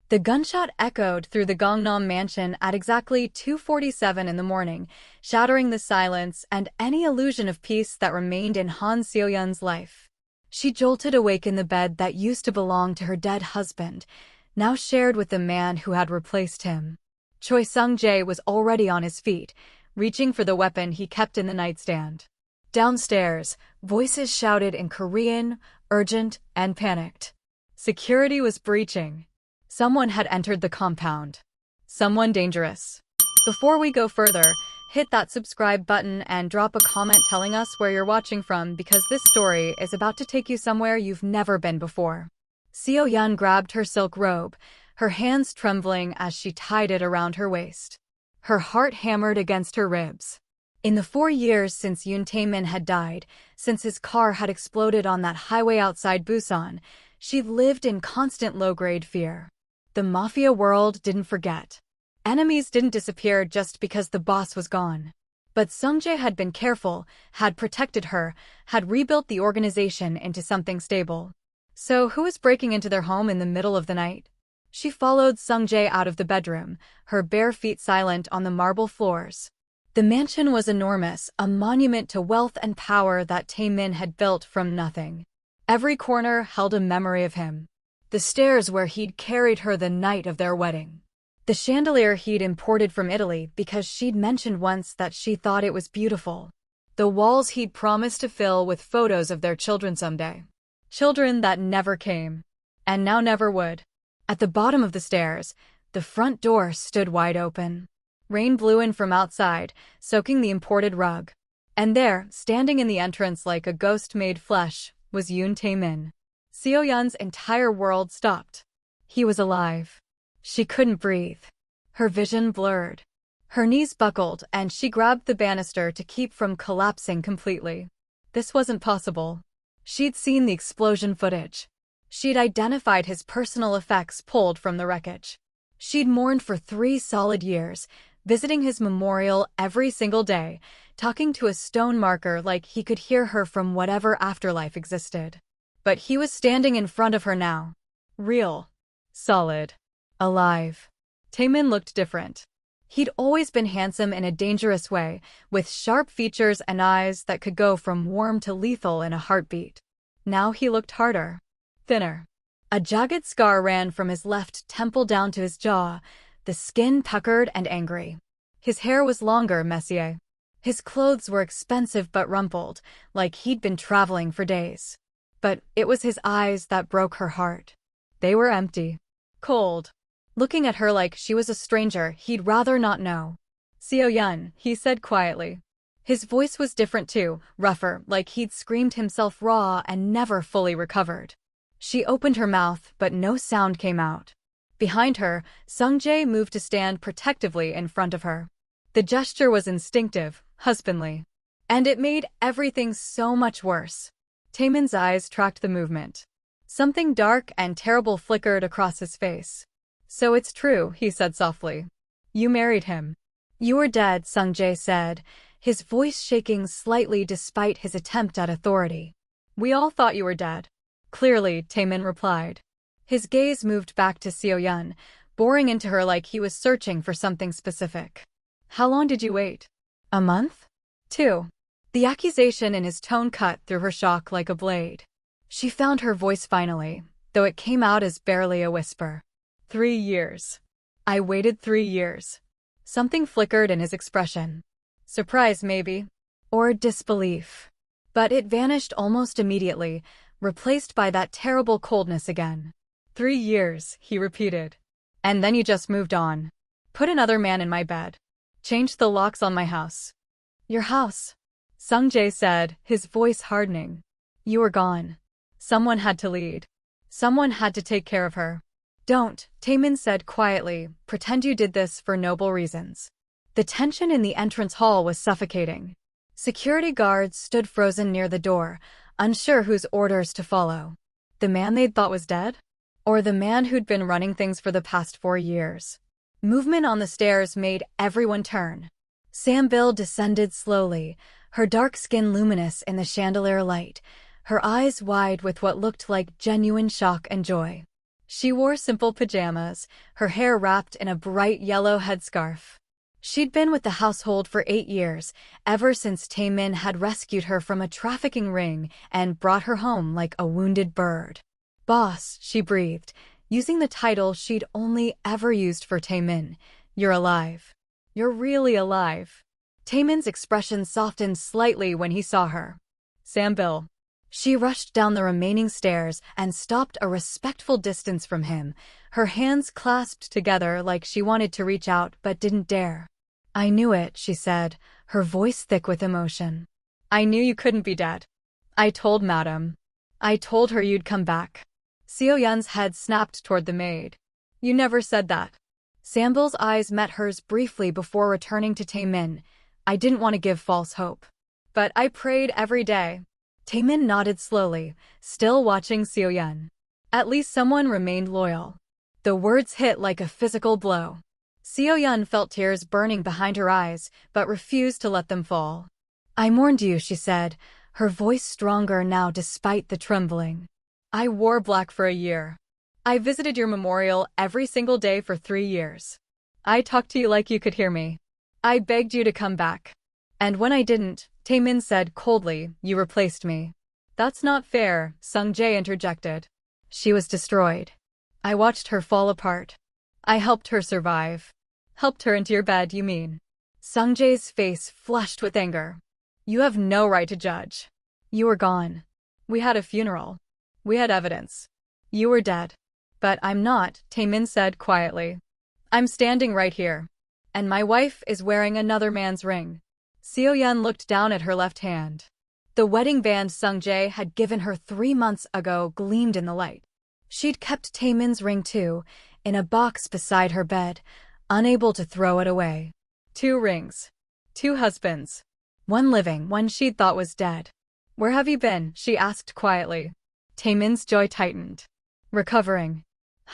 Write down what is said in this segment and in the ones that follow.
The gunshot echoed through the Gangnam mansion at exactly 2:47 in the morning, shattering the silence and any illusion of peace that remained in Han Seo-yeon's life. She jolted awake in the bed that used to belong to her dead husband, now shared with the man who had replaced him. Choi Sung-jae was already on his feet, reaching for the weapon he kept in the nightstand. Downstairs, voices shouted in Korean, urgent, and panicked. Security was breaching. Someone had entered the compound. Someone dangerous. Before we go further, hit that subscribe button and drop a comment telling us where you're watching from because this story is about to take you somewhere you've never been before. Seo-yeon grabbed her silk robe, her hands trembling as she tied it around her waist. Her heart hammered against her ribs. In the 4 years since Yoon Tae-min had died, since his car had exploded on that highway outside Busan, she'd lived in constant low-grade fear. The Mafia world didn't forget. Enemies didn't disappear just because the boss was gone. But Sung-jae had been careful, had protected her, had rebuilt the organization into something stable. So who was breaking into their home in the middle of the night? She followed Sung-jae out of the bedroom, her bare feet silent on the marble floors. The mansion was enormous, a monument to wealth and power that Tae-min had built from nothing. Every corner held a memory of him. The stairs where he'd carried her the night of their wedding. The chandelier he'd imported from Italy because she'd mentioned once that she thought it was beautiful. The walls he'd promised to fill with photos of their children someday. Children that never came. And now never would. At the bottom of the stairs, the front door stood wide open. Rain blew in from outside, soaking the imported rug. And there, standing in the entrance like a ghost made flesh, was Yoon Tae-min. Seo-yeon's entire world stopped. He was alive. She couldn't breathe. Her vision blurred. Her knees buckled and she grabbed the banister to keep from collapsing completely. This wasn't possible. She'd seen the explosion footage. She'd identified his personal effects pulled from the wreckage. She'd mourned for 3 solid years, visiting his memorial every single day, talking to a stone marker like he could hear her from whatever afterlife existed. But he was standing in front of her now. Real. Solid. Alive. Tae-min looked different. He'd always been handsome in a dangerous way, with sharp features and eyes that could go from warm to lethal in a heartbeat. Now he looked harder. Thinner. A jagged scar ran from his left temple down to his jaw, the skin puckered and angry. His hair was longer, messier. His clothes were expensive but rumpled, like he'd been traveling for days. But it was his eyes that broke her heart. They were empty. Cold. Looking at her like she was a stranger he'd rather not know. Seo-yeon, he said quietly. His voice was different too, rougher, like he'd screamed himself raw and never fully recovered. She opened her mouth, but no sound came out. Behind her, Sung-jae moved to stand protectively in front of her. The gesture was instinctive, husbandly. And it made everything so much worse. Tae-min's eyes tracked the movement. Something dark and terrible flickered across his face. So it's true, he said softly. You married him. You were dead, Sung-jae said, his voice shaking slightly despite his attempt at authority. We all thought you were dead. Clearly, Tae-min replied. His gaze moved back to Seo-yeon, boring into her like he was searching for something specific. How long did you wait? A month? 2. The accusation in his tone cut through her shock like a blade. She found her voice finally, though it came out as barely a whisper. 3 years. I waited 3 years. Something flickered in his expression. Surprise, maybe. Or disbelief. But it vanished almost immediately, replaced by that terrible coldness again. 3 years, he repeated. And then you just moved on. Put another man in my bed. Changed the locks on my house. Your house, Sung-jae said, his voice hardening. You were gone. Someone had to lead. Someone had to take care of her. Don't, Tae-min said quietly, pretend you did this for noble reasons. The tension in the entrance hall was suffocating. Security guards stood frozen near the door, unsure whose orders to follow. The man they'd thought was dead? Or the man who'd been running things for the past 4 years? Movement on the stairs made everyone turn. Sambil descended slowly, her dark skin luminous in the chandelier light, her eyes wide with what looked like genuine shock and joy. She wore simple pajamas, her hair wrapped in a bright yellow headscarf. She'd been with the household for 8 years, ever since Tae-min had rescued her from a trafficking ring and brought her home like a wounded bird. "Boss," she breathed, using the title she'd only ever used for Tae-min. "You're alive. You're really alive." Tae-min's expression softened slightly when he saw her. "Sambil." She rushed down the remaining stairs and stopped a respectful distance from him, her hands clasped together like she wanted to reach out but didn't dare. "I knew it," she said, her voice thick with emotion. "I knew you couldn't be dead. I told Madam. I told her you'd come back." Seo-yeon's head snapped toward the maid. "You never said that." Sambil's eyes met hers briefly before returning to Tae-min. "I didn't want to give false hope. But I prayed every day." Tae-min nodded slowly, still watching Seo-yeon. At least someone remained loyal. The words hit like a physical blow. Seo-yeon felt tears burning behind her eyes, but refused to let them fall. "I mourned you," she said, her voice stronger now despite the trembling. "I wore black for a year. I visited your memorial every single day for 3 years. I talked to you like you could hear me. I begged you to come back. And when I didn't," Tae-min said coldly, "you replaced me." "That's not fair," Sung-jae interjected. "She was destroyed. I watched her fall apart. I helped her survive." "Helped her into your bed, you mean?" Sung-jae's face flushed with anger. "You have no right to judge. You were gone. We had a funeral. We had evidence. You were dead." "But I'm not," Tae-min said quietly. "I'm standing right here. And my wife is wearing another man's ring." Seo-yeon looked down at her left hand. The wedding band Sung-jae had given her 3 months ago gleamed in the light. She'd kept Tae-min's ring too, in a box beside her bed, unable to throw it away. 2 rings. 2 husbands. One living, one she'd thought was dead. "Where have you been?" she asked quietly. Tae-min's jaw tightened. "Recovering.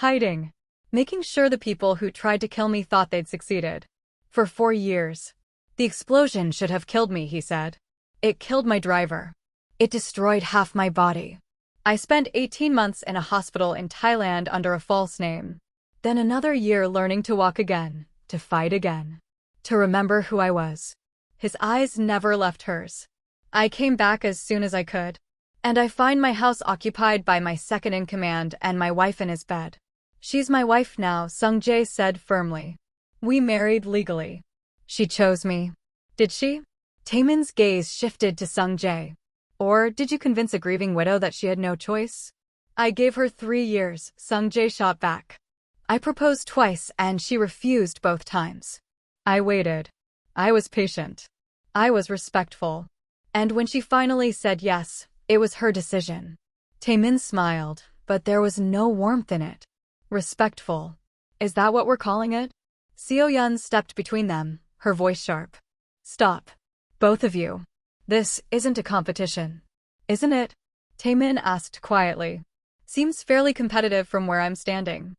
Hiding. Making sure the people who tried to kill me thought they'd succeeded. For 4 years. The explosion should have killed me," he said. "It killed my driver. It destroyed half my body. I spent 18 months in a hospital in Thailand under a false name. Then another year learning to walk again, to fight again, to remember who I was." His eyes never left hers. "I came back as soon as I could. And I find my house occupied by my second-in-command and my wife in his bed. She's my wife now," Sung-jae said firmly. "We married legally. She chose me." "Did she?" Tae-min's gaze shifted to Sung-jae. "Or did you convince a grieving widow that she had no choice?" "I gave her 3 years," Sung-jae shot back. "I proposed twice and she refused both times. I waited. I was patient. I was respectful. And when she finally said yes, it was her decision." Tae-min smiled, but there was no warmth in it. "Respectful. Is that what we're calling it?" Seo-yeon stepped between them, her voice sharp. "Stop. Both of you. This isn't a competition. Isn't it?" Tae-min asked quietly. "Seems fairly competitive from where I'm standing."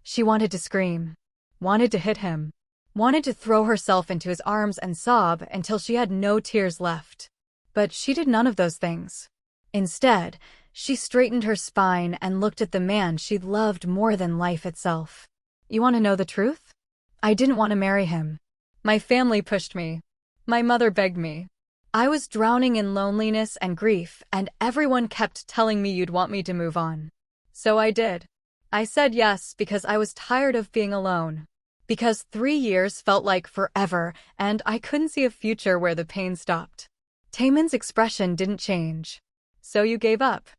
She wanted to scream. Wanted to hit him. Wanted to throw herself into his arms and sob until she had no tears left. But she did none of those things. Instead, she straightened her spine and looked at the man she'd loved more than life itself. "You want to know the truth? I didn't want to marry him. My family pushed me. My mother begged me. I was drowning in loneliness and grief, and everyone kept telling me you'd want me to move on. So I did. I said yes because I was tired of being alone. Because 3 years felt like forever, and I couldn't see a future where the pain stopped." Tae-min's expression didn't change. "So you gave up.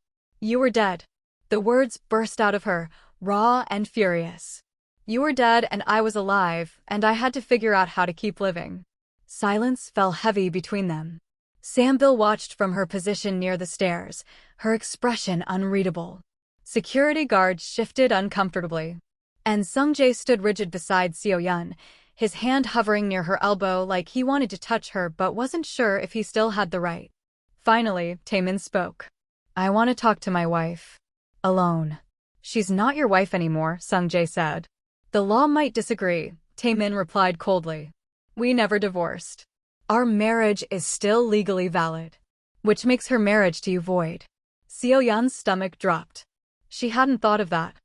You were dead." The words burst out of her, raw and furious. "You were dead and I was alive, and I had to figure out how to keep living." Silence fell heavy between them. Sambil watched from her position near the stairs, her expression unreadable. Security guards shifted uncomfortably. And Sung-jae stood rigid beside Seo-yeon, his hand hovering near her elbow like he wanted to touch her but wasn't sure if he still had the right. Finally, Tae-min spoke. "I want to talk to my wife. Alone." "She's not your wife anymore," Sung-jae said. "The law might disagree," Tae-min replied coldly. "We never divorced. Our marriage is still legally valid." "Which makes her marriage to you void." Seo-yeon's stomach dropped. She hadn't thought of that.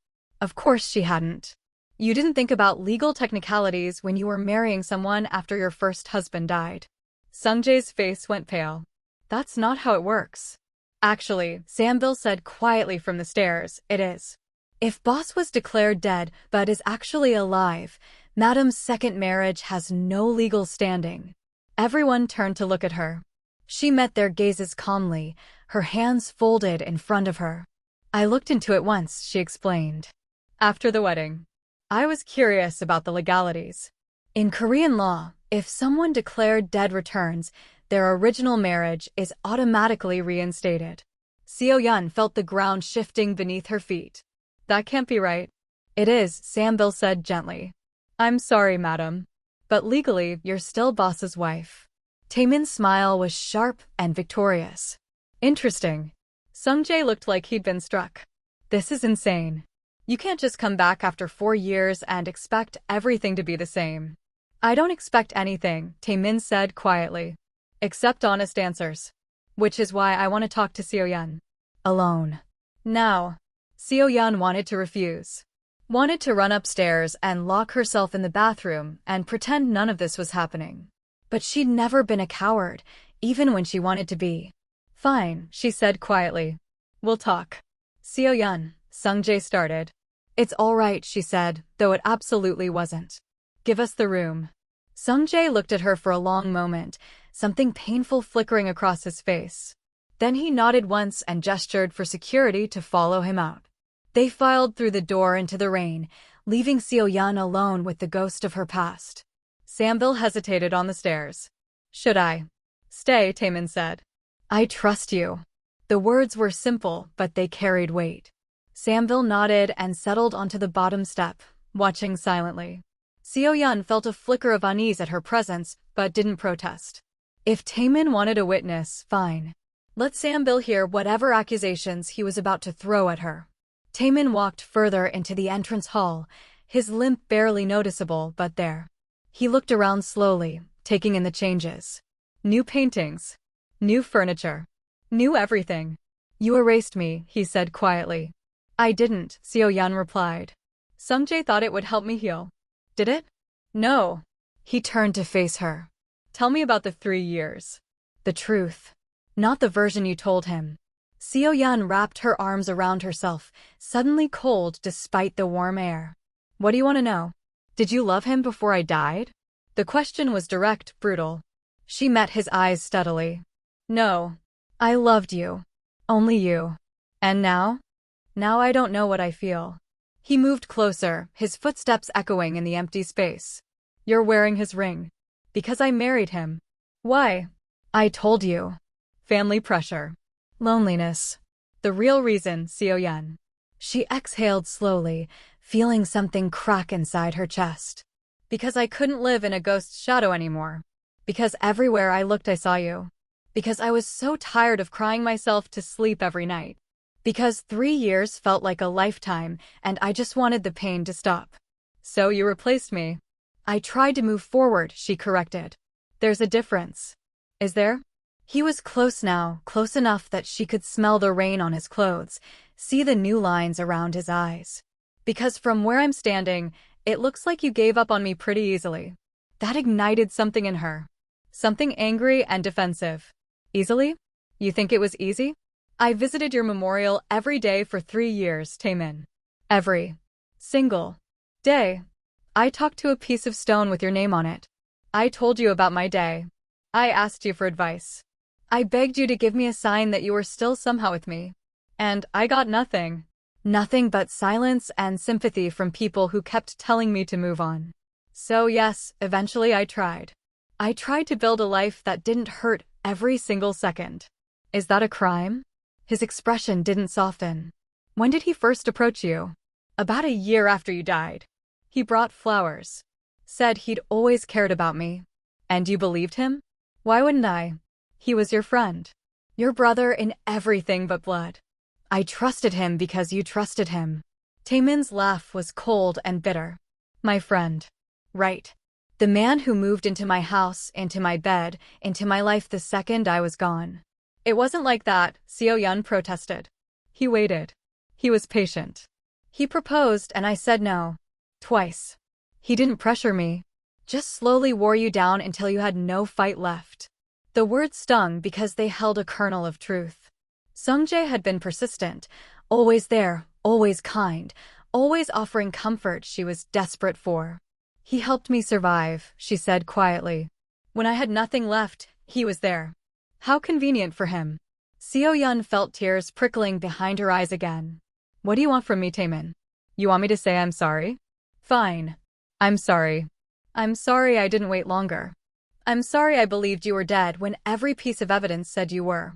Of course she hadn't. You didn't think about legal technicalities when you were marrying someone after your first husband died. Sungjae's face went pale. That's not how it works. Actually, Sambil said quietly from the stairs, it is. If boss was declared dead but is actually alive, Madam's second marriage has no legal standing. Everyone turned to look at her. She met their gazes calmly, her hands folded in front of her. I looked into it once, she explained. After the wedding. I was curious about the legalities. In Korean law, if someone declared dead returns, their original marriage is automatically reinstated. Seo-yeon felt the ground shifting beneath her feet. That can't be right. It is, Sambil said gently. I'm sorry, madam. But legally, you're still boss's wife. Taemin's smile was sharp and victorious. Interesting. Sungjae looked like he'd been struck. This is insane. You can't just come back after 4 years and expect everything to be the same. I don't expect anything, Taemin said quietly. Except honest answers. Which is why I want to talk to Seo-yeon. Alone. Now. Seo-yeon wanted to refuse. Wanted to run upstairs and lock herself in the bathroom and pretend none of this was happening. But she'd never been a coward, even when she wanted to be. Fine, she said quietly. We'll talk. Seo-yeon, Sungjae started. It's all right, she said, though it absolutely wasn't. Give us the room. Sungjae looked at her for a long moment, something painful flickering across his face. Then he nodded once and gestured for security to follow him out. They filed through the door into the rain, leaving Seo-yeon alone with the ghost of her past. Sambil hesitated on the stairs. Should I stay, Taemin said. I trust you. The words were simple, but they carried weight. Sambil nodded and settled onto the bottom step, watching silently. Seo-yeon felt a flicker of unease at her presence, but didn't protest. If Taemin wanted a witness, fine. Let Sambil hear whatever accusations he was about to throw at her. Taemin walked further into the entrance hall, his limp barely noticeable, but there. He looked around slowly, taking in the changes. New paintings. New furniture. New everything. You erased me, he said quietly. I didn't, Seo-yeon replied. Sungjae thought it would help me heal. Did it? No. He turned to face her. Tell me about the 3 years. The truth. Not the version you told him. Seo-yeon wrapped her arms around herself, suddenly cold despite the warm air. What do you want to know? Did you love him before I died? The question was direct, brutal. She met his eyes steadily. No. I loved you. Only you. And now? Now I don't know what I feel. He moved closer, his footsteps echoing in the empty space. You're wearing his ring. Because I married him. Why? I told you. Family pressure. Loneliness. The real reason, Seo-yeon. She exhaled slowly, feeling something crack inside her chest. Because I couldn't live in a ghost's shadow anymore. Because everywhere I looked I saw you. Because I was so tired of crying myself to sleep every night. Because 3 years felt like a lifetime, and I just wanted the pain to stop. So you replaced me. I tried to move forward, she corrected. There's a difference. Is there? He was close now, close enough that she could smell the rain on his clothes, see the new lines around his eyes. Because from where I'm standing, it looks like you gave up on me pretty easily. That ignited something in her. Something angry and defensive. Easily? You think it was easy? I visited your memorial every day for 3 years, Taemin. Every single day. I talked to a piece of stone with your name on it. I told you about my day. I asked you for advice. I begged you to give me a sign that you were still somehow with me. And I got nothing. Nothing but silence and sympathy from people who kept telling me to move on. So yes, eventually I tried. I tried to build a life that didn't hurt every single second. Is that a crime? His expression didn't soften. When did he first approach you? About a year after you died. He brought flowers. Said he'd always cared about me. And you believed him? Why wouldn't I? He was your friend. Your brother in everything but blood. I trusted him because you trusted him. Taemin's laugh was cold and bitter. My friend. Right. The man who moved into my house, into my bed, into my life the second I was gone. It wasn't like that, Seo-yeon protested. He waited. He was patient. He proposed and I said no. Twice. He didn't pressure me. Just slowly wore you down until you had no fight left. The words stung because they held a kernel of truth. Sung-jae had been persistent, always there, always kind, always offering comfort she was desperate for. He helped me survive, she said quietly. When I had nothing left, he was there. How convenient for him. Seo-yeon felt tears prickling behind her eyes again. What do you want from me, Tae-min? You want me to say I'm sorry? Fine. I'm sorry. I'm sorry I didn't wait longer. I'm sorry I believed you were dead when every piece of evidence said you were.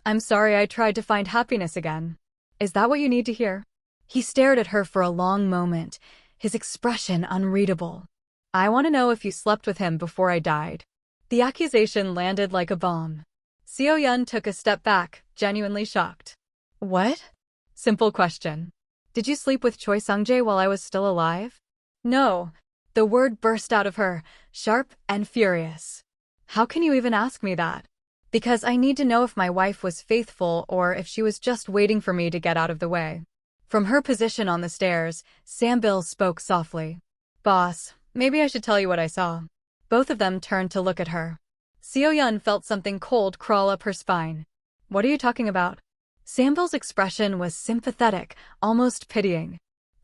I'm sorry I tried to find happiness again. Is that what you need to hear? He stared at her for a long moment, his expression unreadable. I want to know if you slept with him before I died. The accusation landed like a bomb. Seo-yeon took a step back, genuinely shocked. What? Simple question. Did you sleep with Choi Sung-jae while I was still alive? No. The word burst out of her, sharp and furious. How can you even ask me that? Because I need to know if my wife was faithful or if she was just waiting for me to get out of the way. From her position on the stairs, Sambil spoke softly. Boss, maybe I should tell you what I saw. Both of them turned to look at her. Seo-yeon felt something cold crawl up her spine. What are you talking about? Sambil's expression was sympathetic, almost pitying.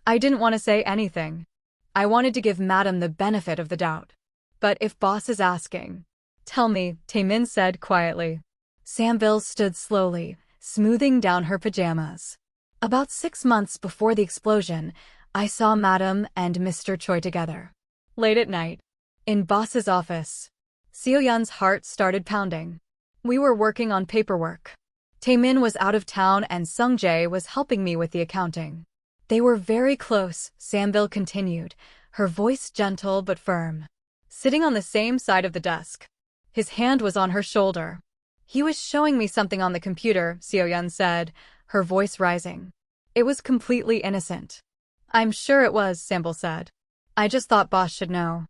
I didn't want to say anything. I wanted to give Madam the benefit of the doubt. But if boss is asking, tell me, Tae-min said quietly. Sambil stood slowly, smoothing down her pajamas. About 6 months before the explosion, I saw Madam and Mr. Choi together. Late at night. In boss's office. Seo-yeon's heart started pounding. We were working on paperwork. Tae-min was out of town and Sung-jae was helping me with the accounting. They were very close, Sambil continued, her voice gentle but firm. Sitting on the same side of the desk. His hand was on her shoulder. He was showing me something on the computer, Seo-yeon said, her voice rising. It was completely innocent. I'm sure it was, Sambil said. I just thought boss should know.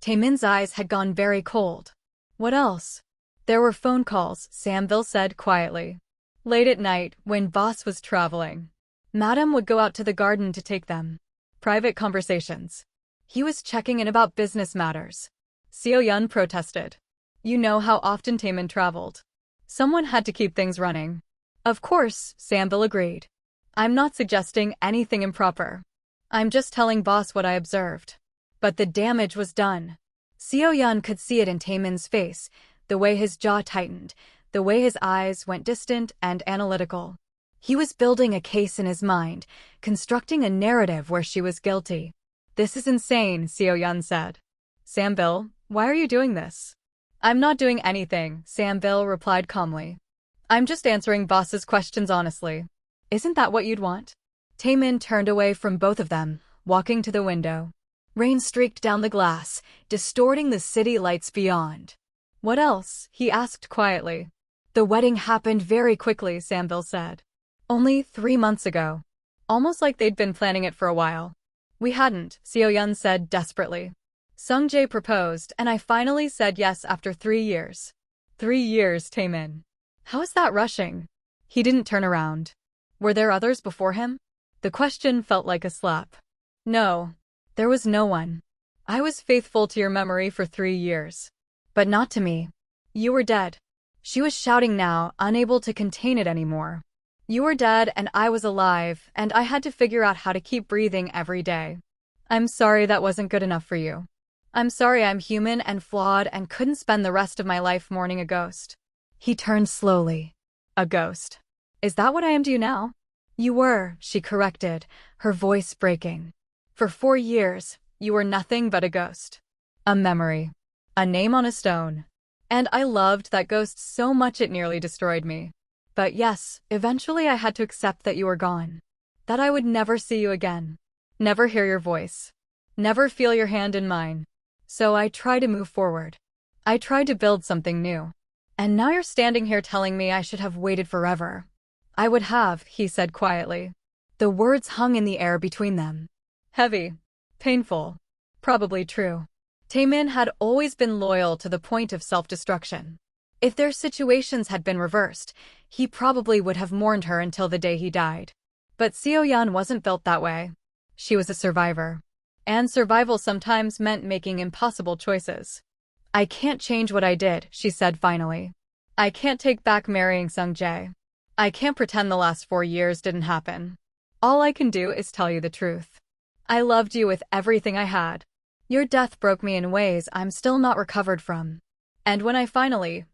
Tae-min's eyes had gone very cold. What else? There were phone calls, Sambil said quietly. Late at night, when boss was traveling. Madam would go out to the garden to take them. Private conversations. He was checking in about business matters. Seo-yeon protested. You know how often Tae-min traveled. Someone had to keep things running. Of course, Sambil agreed. I'm not suggesting anything improper. I'm just telling boss what I observed. But the damage was done. Seo-yeon could see it in Tae-min's face, the way his jaw tightened, the way his eyes went distant and analytical. He was building a case in his mind, constructing a narrative where she was guilty. This is insane, Seo-yeon said. Sambil, why are you doing this? I'm not doing anything, Sambil replied calmly. I'm just answering boss's questions honestly. Isn't that what you'd want? Tae-min turned away from both of them, walking to the window. Rain streaked down the glass, distorting the city lights beyond. What else? He asked quietly. The wedding happened very quickly, Sambil said. Only 3 months ago. Almost like they'd been planning it for a while. We hadn't, Seo-yeon said desperately. Sung-jae proposed, and I finally said yes after 3 years. 3 years, Tae-min. How is that rushing? He didn't turn around. Were there others before him? The question felt like a slap. No. There was no one. I was faithful to your memory for 3 years. But not to me. You were dead. She was shouting now, unable to contain it anymore. You were dead and I was alive, and I had to figure out how to keep breathing every day. I'm sorry that wasn't good enough for you. I'm sorry I'm human and flawed and couldn't spend the rest of my life mourning a ghost. He turned slowly. A ghost. Is that what I am to you now? You were, she corrected, her voice breaking. For 4 years, you were nothing but a ghost. A memory. A name on a stone. And I loved that ghost so much it nearly destroyed me. But yes, eventually I had to accept that you were gone. That I would never see you again. Never hear your voice. Never feel your hand in mine. So I tried to move forward. I tried to build something new. And now you're standing here telling me I should have waited forever. I would have, he said quietly. The words hung in the air between them. Heavy. Painful. Probably true. Tae-min had always been loyal to the point of self-destruction. If their situations had been reversed, he probably would have mourned her until the day he died. But Seo-yeon wasn't built that way. She was a survivor. And survival sometimes meant making impossible choices. I can't change what I did, she said finally. I can't take back marrying Sung-jae. I can't pretend the last 4 years didn't happen. All I can do is tell you the truth. I loved you with everything I had. Your death broke me in ways I'm still not recovered from. And when I finally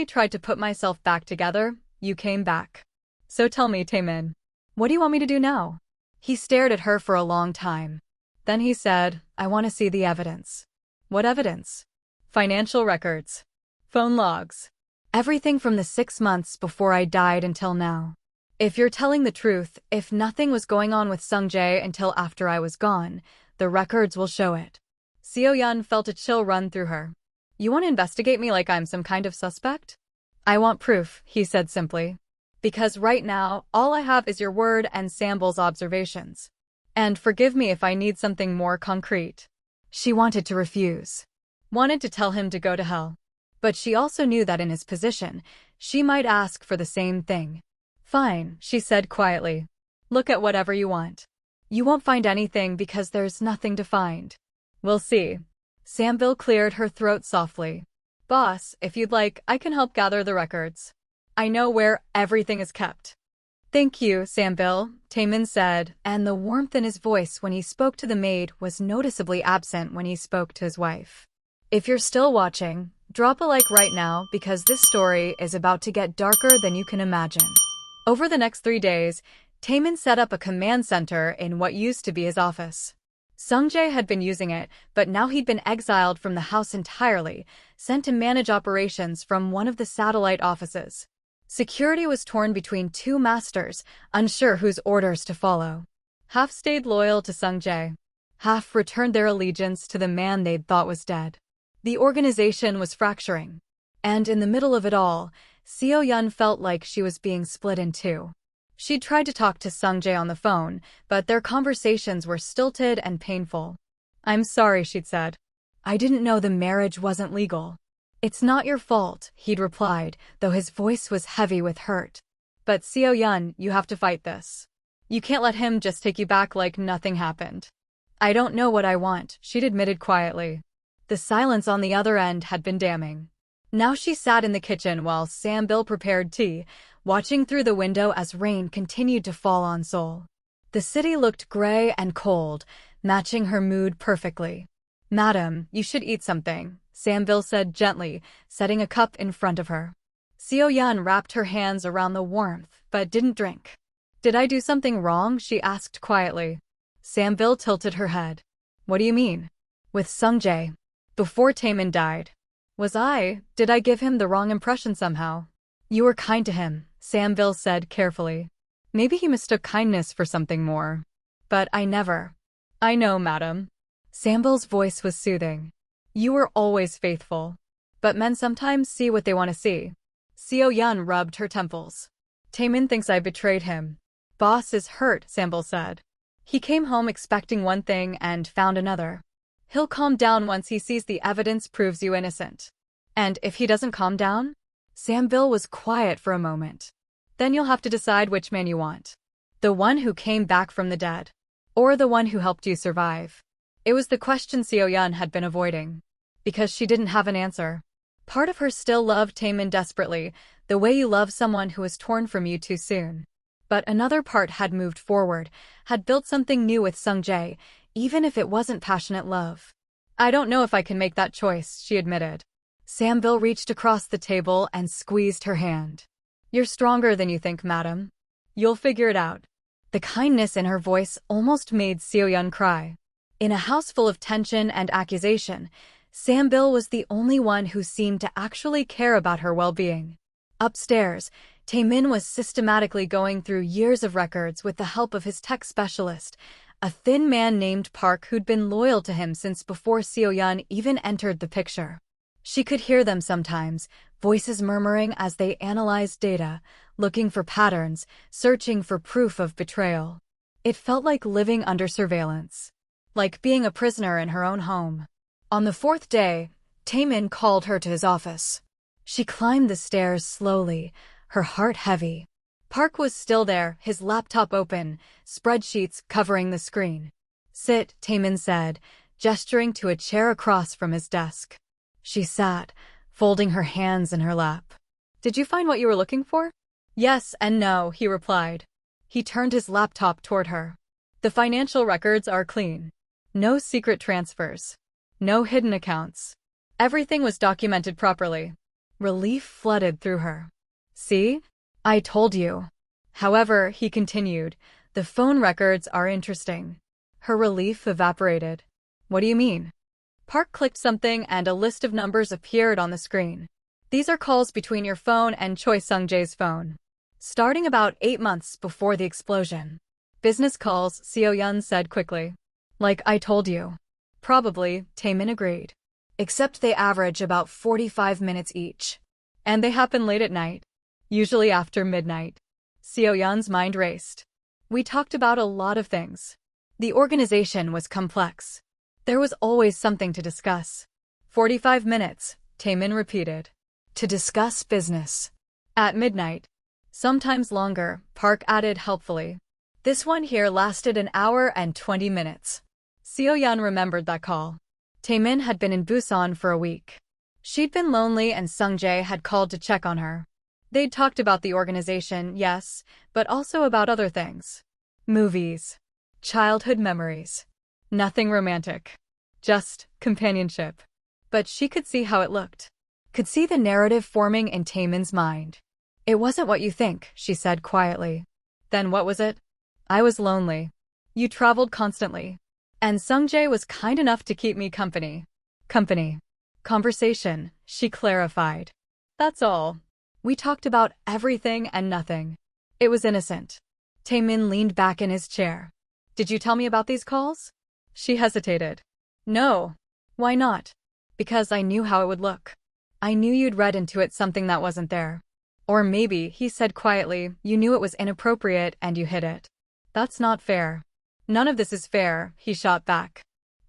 tried to put myself back together, you came back. So tell me, Tae-min, what do you want me to do now? He stared at her for a long time. Then he said, I want to see the evidence. What evidence? Financial records. Phone logs. Everything from the 6 months before I died until now. If you're telling the truth, if nothing was going on with Sung-jae until after I was gone, the records will show it. Seo-yeon felt a chill run through her. You want to investigate me like I'm some kind of suspect? I want proof, he said simply. Because right now, all I have is your word and Sambil's observations. And forgive me if I need something more concrete. She wanted to refuse. Wanted to tell him to go to hell. But she also knew that in his position, she might ask for the same thing. Fine, she said quietly. Look at whatever you want. You won't find anything because there's nothing to find. We'll see. Sambil cleared her throat softly. Boss, if you'd like, I can help gather the records. I know where everything is kept. Thank you, Sambil, Tae-min said, and the warmth in his voice when he spoke to the maid was noticeably absent when he spoke to his wife. If you're still watching, drop a like right now because this story is about to get darker than you can imagine. Over the next 3 days, Tae-min set up a command center in what used to be his office. Sung-jae had been using it, but now he'd been exiled from the house entirely, sent to manage operations from one of the satellite offices. Security was torn between 2 masters, unsure whose orders to follow. Half stayed loyal to Sung-jae. Half returned their allegiance to the man they'd thought was dead. The organization was fracturing. And in the middle of it all, Seo-yeon felt like she was being split in 2. She'd tried to talk to Sung-jae on the phone, but their conversations were stilted and painful. I'm sorry, she'd said. I didn't know the marriage wasn't legal. It's not your fault, he'd replied, though his voice was heavy with hurt. But Seo-yeon, you have to fight this. You can't let him just take you back like nothing happened. I don't know what I want, she'd admitted quietly. The silence on the other end had been damning. Now she sat in the kitchen while Sambil prepared tea, watching through the window as rain continued to fall on Seoul. The city looked gray and cold, matching her mood perfectly. Madam, you should eat something, Sambil said gently, setting a cup in front of her. Seo-yeon wrapped her hands around the warmth, but didn't drink. Did I do something wrong? She asked quietly. Sambil tilted her head. What do you mean? With Sung-jae. Before Tae-min died. Did I give him the wrong impression somehow? You were kind to him, Sambil said carefully. Maybe he mistook kindness for something more. But I never. I know, madam. Sambil's voice was soothing. You were always faithful. But men sometimes see what they want to see. Seo-yeon rubbed her temples. Tae-min thinks I betrayed him. Boss is hurt, Sambil said. He came home expecting one thing and found another. He'll calm down once he sees the evidence proves you innocent. And if he doesn't calm down? Sambil was quiet for a moment. Then you'll have to decide which man you want. The one who came back from the dead. Or the one who helped you survive. It was the question Seo-yeon had been avoiding. Because she didn't have an answer. Part of her still loved Tae-min desperately, the way you love someone who was torn from you too soon. But another part had moved forward, had built something new with Sung-jae, even if it wasn't passionate love. I don't know if I can make that choice, she admitted. Sambil reached across the table and squeezed her hand. You're stronger than you think, madam. You'll figure it out. The kindness in her voice almost made Seo-yeon cry. In a house full of tension and accusation, Sambil was the only one who seemed to actually care about her well-being. Upstairs, Tae-min was systematically going through years of records with the help of his tech specialist, a thin man named Park who'd been loyal to him since before Seo-yeon even entered the picture. She could hear them sometimes, voices murmuring as they analyzed data, looking for patterns, searching for proof of betrayal. It felt like living under surveillance. Like being a prisoner in her own home. On the 4th day, Tae-min called her to his office. She climbed the stairs slowly, her heart heavy. Park was still there, his laptop open, spreadsheets covering the screen. Sit, Tae-min said, gesturing to a chair across from his desk. She sat, folding her hands in her lap. Did you find what you were looking for? Yes and no, he replied. He turned his laptop toward her. The financial records are clean. No secret transfers. No hidden accounts. Everything was documented properly. Relief flooded through her. See? I told you. However, he continued, the phone records are interesting. Her relief evaporated. What do you mean? Park clicked something and a list of numbers appeared on the screen. These are calls between your phone and Choi Sung-jae's phone. Starting about 8 months before the explosion. Business calls, Seo-yeon said quickly. Like I told you. Probably, Tae-min agreed. Except they average about 45 minutes each. And they happen late at night. Usually after midnight. Seo-yeon's mind raced. We talked about a lot of things. The organization was complex. There was always something to discuss. 45 minutes, Tae-min repeated. To discuss business. At midnight. Sometimes longer, Park added helpfully. This one here lasted an hour and 20 minutes. Seo-yeon remembered that call. Tae-min had been in Busan for a week. She'd been lonely and Sung-jae had called to check on her. They'd talked about the organization, yes, but also about other things. Movies. Childhood memories. Nothing romantic. Just companionship. But she could see how it looked. Could see the narrative forming in Tae-min's mind. It wasn't what you think, she said quietly. Then what was it? I was lonely. You traveled constantly. And Sung-jae was kind enough to keep me company. Company. Conversation, she clarified. That's all. We talked about everything and nothing. It was innocent. Tae-min leaned back in his chair. Did you tell me about these calls? She hesitated. No. Why not? Because I knew how it would look. I knew you'd read into it something that wasn't there. Or maybe, he said quietly, you knew it was inappropriate and you hid it. That's not fair. None of this is fair, he shot back.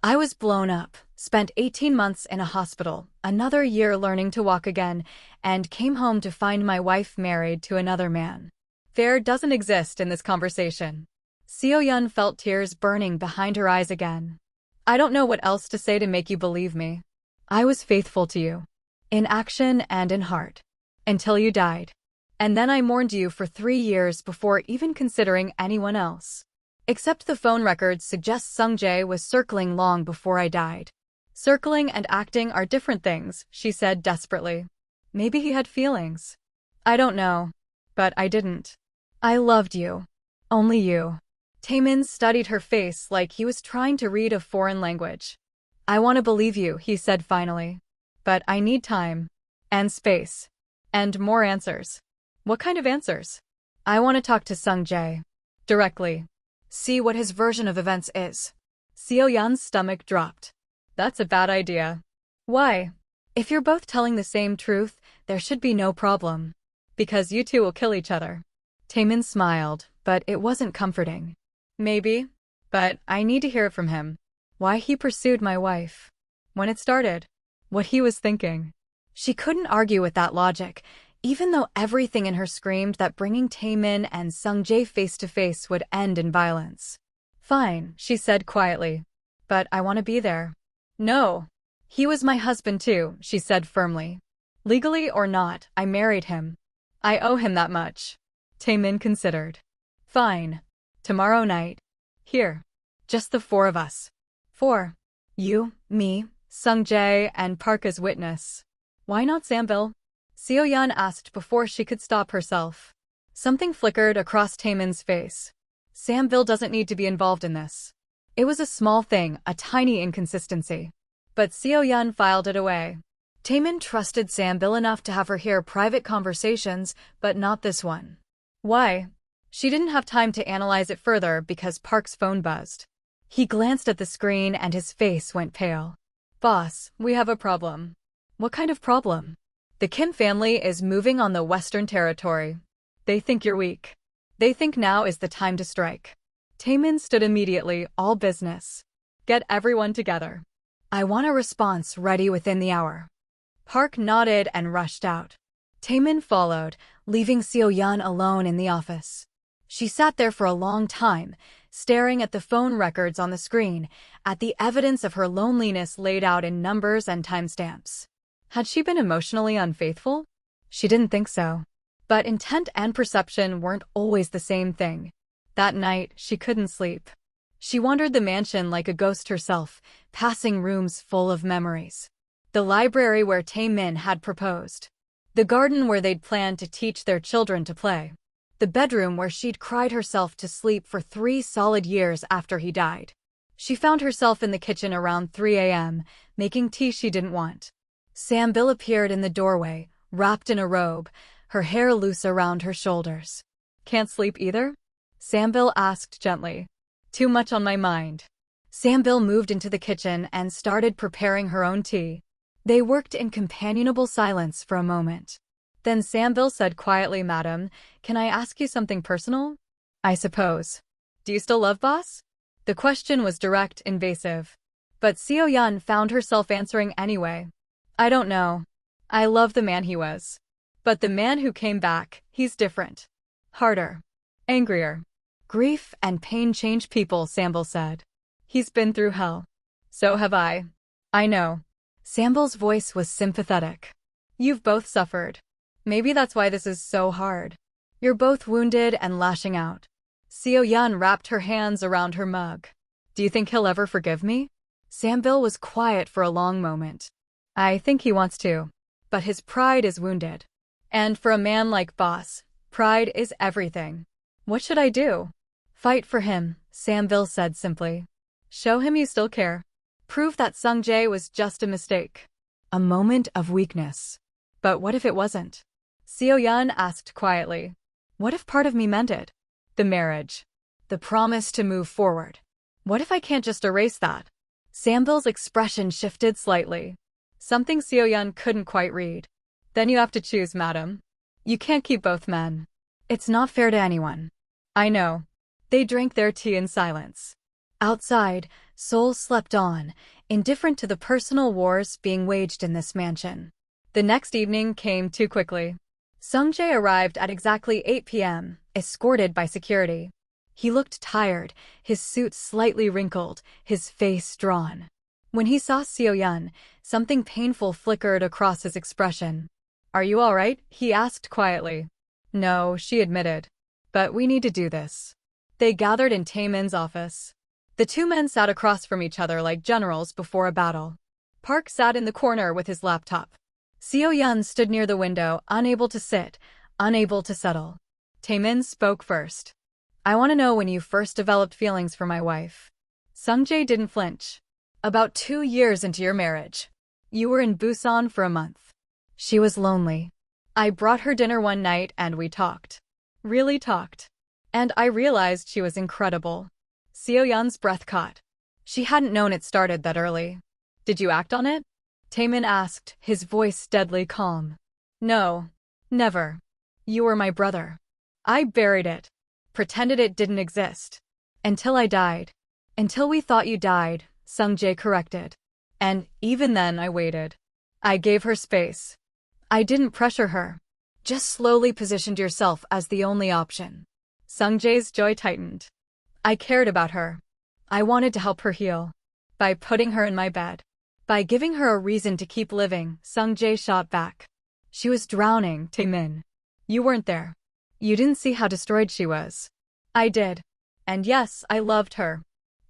I was blown up, spent 18 months in a hospital, another year learning to walk again, and came home to find my wife married to another man. Fair doesn't exist in this conversation. Seo-yeon felt tears burning behind her eyes again. I don't know what else to say to make you believe me. I was faithful to you. In action and in heart. Until you died. And then I mourned you for 3 years before even considering anyone else. Except the phone records suggest Sung-jae was circling long before I died. Circling and acting are different things, she said desperately. Maybe he had feelings. I don't know. But I didn't. I loved you. Only you. Tae-min studied her face like he was trying to read a foreign language. I want to believe you, he said finally. But I need time. And space. And more answers. What kind of answers? I want to talk to Sung-jae. Directly. See what his version of events is. Seo-yeon's stomach dropped. That's a bad idea. Why? If you're both telling the same truth, there should be no problem. Because you two will kill each other. Tae-min smiled, but it wasn't comforting. Maybe. But I need to hear it from him. Why he pursued my wife. When it started. What he was thinking. She couldn't argue with that logic, even though everything in her screamed that bringing Tae-min and Sung-jae face-to-face would end in violence. Fine, she said quietly. But I want to be there. No. He was my husband too, she said firmly. Legally or not, I married him. I owe him that much. Tae-min considered. Fine. Tomorrow night. Here. Just the 4 of us. 4. You, me, Sung-jae, and Park as witness. Why not Sambil? Seo-yeon asked before she could stop herself. Something flickered across Tae-min's face. Sambil doesn't need to be involved in this. It was a small thing, a tiny inconsistency. But Seo-yeon filed it away. Tae-min trusted Sambil enough to have her hear private conversations, but not this one. Why? She didn't have time to analyze it further because Park's phone buzzed. He glanced at the screen and his face went pale. Boss, we have a problem. What kind of problem? The Kim family is moving on the Western Territory. They think you're weak. They think now is the time to strike. Tae-min stood immediately, all business. Get everyone together. I want a response ready within the hour. Park nodded and rushed out. Tae-min followed, leaving Seo-yeon alone in the office. She sat there for a long time, staring at the phone records on the screen, at the evidence of her loneliness laid out in numbers and timestamps. Had she been emotionally unfaithful? She didn't think so. But intent and perception weren't always the same thing. That night, she couldn't sleep. She wandered the mansion like a ghost herself, passing rooms full of memories. The library where Tae-min had proposed. The garden where they'd planned to teach their children to play. The bedroom where she'd cried herself to sleep for 3 solid years after he died. She found herself in the kitchen around 3 a.m., making tea she didn't want. Sambil appeared in the doorway, wrapped in a robe, her hair loose around her shoulders. "Can't sleep either?" Sambil asked gently. "Too much on my mind." Sambil moved into the kitchen and started preparing her own tea. They worked in companionable silence for a moment. Then Sambil said quietly, "Madam, can I ask you something personal?" "I suppose." "Do you still love boss?" The question was direct, invasive. But Seo-yeon found herself answering anyway. "I don't know. I love the man he was. But the man who came back, he's different. Harder. Angrier." "Grief and pain change people," Sambil said. "He's been through hell. So have I." "I know." Sambil's voice was sympathetic. "You've both suffered. Maybe that's why this is so hard. You're both wounded and lashing out." Seo-yeon wrapped her hands around her mug. "Do you think he'll ever forgive me?" Sambil was quiet for a long moment. "I think he wants to. But his pride is wounded. And for a man like boss, pride is everything." "What should I do?" "Fight for him," Sambil said simply. "Show him you still care. Prove that Sung-jae was just a mistake. A moment of weakness." "But what if it wasn't?" Seo-yeon asked quietly. "What if part of me mended? The marriage. The promise to move forward. What if I can't just erase that?" Sambil's expression shifted slightly. Something Seo-yeon couldn't quite read. "Then you have to choose, madam. You can't keep both men. It's not fair to anyone." "I know." They drank their tea in silence. Outside, Seoul slept on, indifferent to the personal wars being waged in this mansion. The next evening came too quickly. Sung-jae arrived at exactly 8 p.m., escorted by security. He looked tired, his suit slightly wrinkled, his face drawn. When he saw Seo-yeon, something painful flickered across his expression. "Are you all right?" he asked quietly. "No," she admitted. "But we need to do this." They gathered in Tae-min's office. The two men sat across from each other like generals before a battle. Park sat in the corner with his laptop. Seo-yeon stood near the window, unable to sit, unable to settle. Tae-min spoke first. "I want to know when you first developed feelings for my wife." Sung-jae didn't flinch. "About 2 years into your marriage. You were in Busan for a month. She was lonely. I brought her dinner one night and we talked. Really talked. And I realized she was incredible." Seo-yeon's breath caught. She hadn't known it started that early. "Did you act on it?" Tae-min asked, his voice deadly calm. "No. Never. You were my brother. I buried it. Pretended it didn't exist. Until I died. Until we thought you died," Sung-jae corrected. "And even then I waited. I gave her space. I didn't pressure her. Just slowly positioned yourself as the only option." Sung-jae's jaw tightened. "I cared about her. I wanted to help her heal. By putting her in my bed. By giving her a reason to keep living," Sung-jae shot back. "She was drowning, Tae-min. You weren't there. You didn't see how destroyed she was. I did. And yes, I loved her.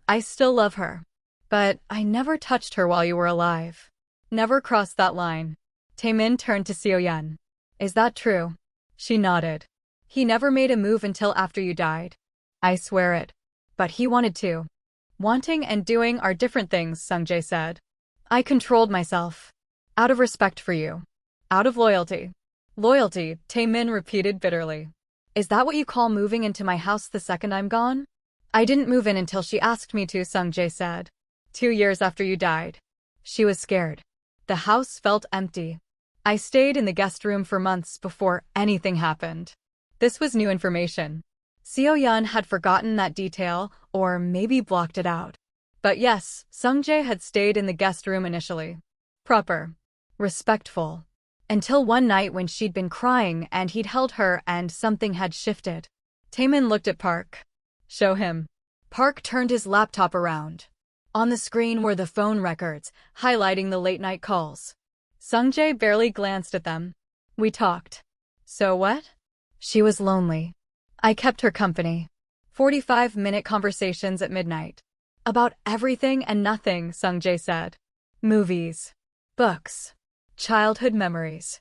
I still love her. But I never touched her while you were alive. Never crossed that line." Tae-min turned to Seo-yeon. "Is that true?" She nodded. "He never made a move until after you died." "I swear it. But he wanted to." "Wanting and doing are different things," Sung-jae said. "I controlled myself. Out of respect for you. Out of loyalty." "Loyalty," Tae-min repeated bitterly. "Is that what you call moving into my house the second I'm gone?" "I didn't move in until she asked me to," Sung-jae said. 2 years after you died." She was scared. The house felt empty. "I stayed in the guest room for months before anything happened." This was new information. Seo-yeon had forgotten that detail, or maybe blocked it out. But yes, Sung-jae had stayed in the guest room initially. Proper. Respectful. Until one night when she'd been crying and he'd held her and something had shifted. Tae-min looked at Park. "Show him." Park turned his laptop around. On the screen were the phone records, highlighting the late-night calls. Sung-jae barely glanced at them. We talked. So what? She was lonely. I kept her company. 45-minute conversations at midnight. About everything and nothing, Sung-jae said. Movies. Books. Childhood memories.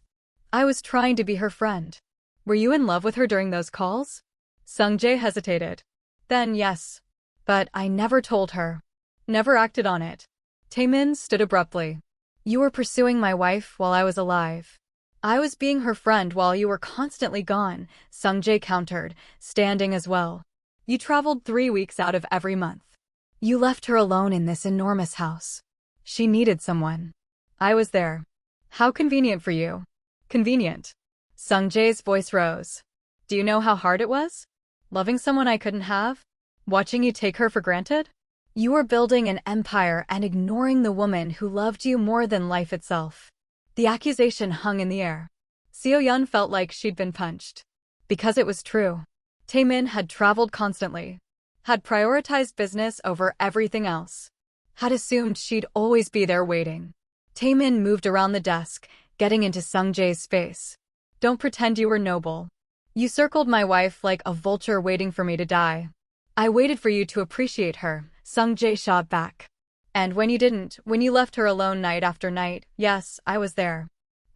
I was trying to be her friend. Were you in love with her during those calls? Sung-jae hesitated. Then yes. But I never told her. Never acted on it. Tae-min stood abruptly. You were pursuing my wife while I was alive. I was being her friend while you were constantly gone, Sung-jae countered, standing as well. You traveled 3 weeks out of every month. You left her alone in this enormous house. She needed someone. I was there. How convenient for you. Convenient. Sung-jae's voice rose. Do you know how hard it was? Loving someone I couldn't have? Watching you take her for granted? You were building an empire and ignoring the woman who loved you more than life itself. The accusation hung in the air. Seo-yeon felt like she'd been punched. Because it was true. Tae-min had traveled constantly. Had prioritized business over everything else. Had assumed she'd always be there waiting. Tae-min moved around the desk, getting into Sung-jae's space. Don't pretend you were noble. You circled my wife like a vulture waiting for me to die. I waited for you to appreciate her, Sung-jae shot back. And when you didn't, when you left her alone night after night, yes, I was there.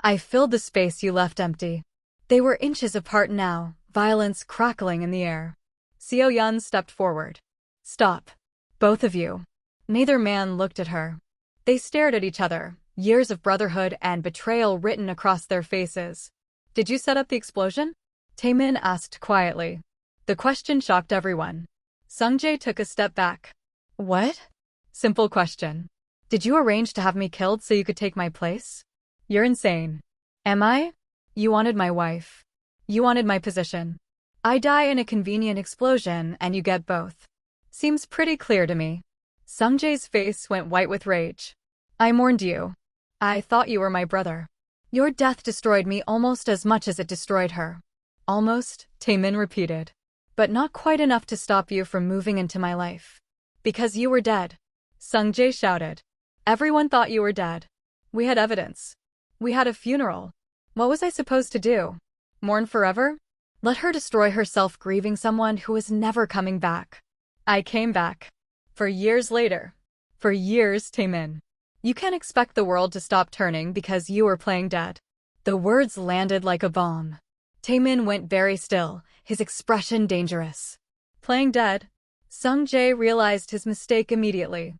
I filled the space you left empty. They were inches apart now, violence crackling in the air. Seo-yeon stepped forward. Stop. Both of you. Neither man looked at her. They stared at each other, years of brotherhood and betrayal written across their faces. Did you set up the explosion? Tae-min asked quietly. The question shocked everyone. Sung-jae took a step back. What? Simple question. Did you arrange to have me killed so you could take my place? You're insane. Am I? You wanted my wife. You wanted my position. I die in a convenient explosion and you get both. Seems pretty clear to me. Sung-jae's face went white with rage. I mourned you. I thought you were my brother. Your death destroyed me almost as much as it destroyed her. Almost, Tae-min repeated. But not quite enough to stop you from moving into my life. Because you were dead. Sung-jae shouted. Everyone thought you were dead. We had evidence. We had a funeral. What was I supposed to do? Mourn forever? Let her destroy herself grieving someone who was never coming back. I came back. For years later. For years, Tae-min. You can't expect the world to stop turning because you were playing dead. The words landed like a bomb. Tae-min went very still, his expression dangerous. Playing dead? Sung-jae realized his mistake immediately.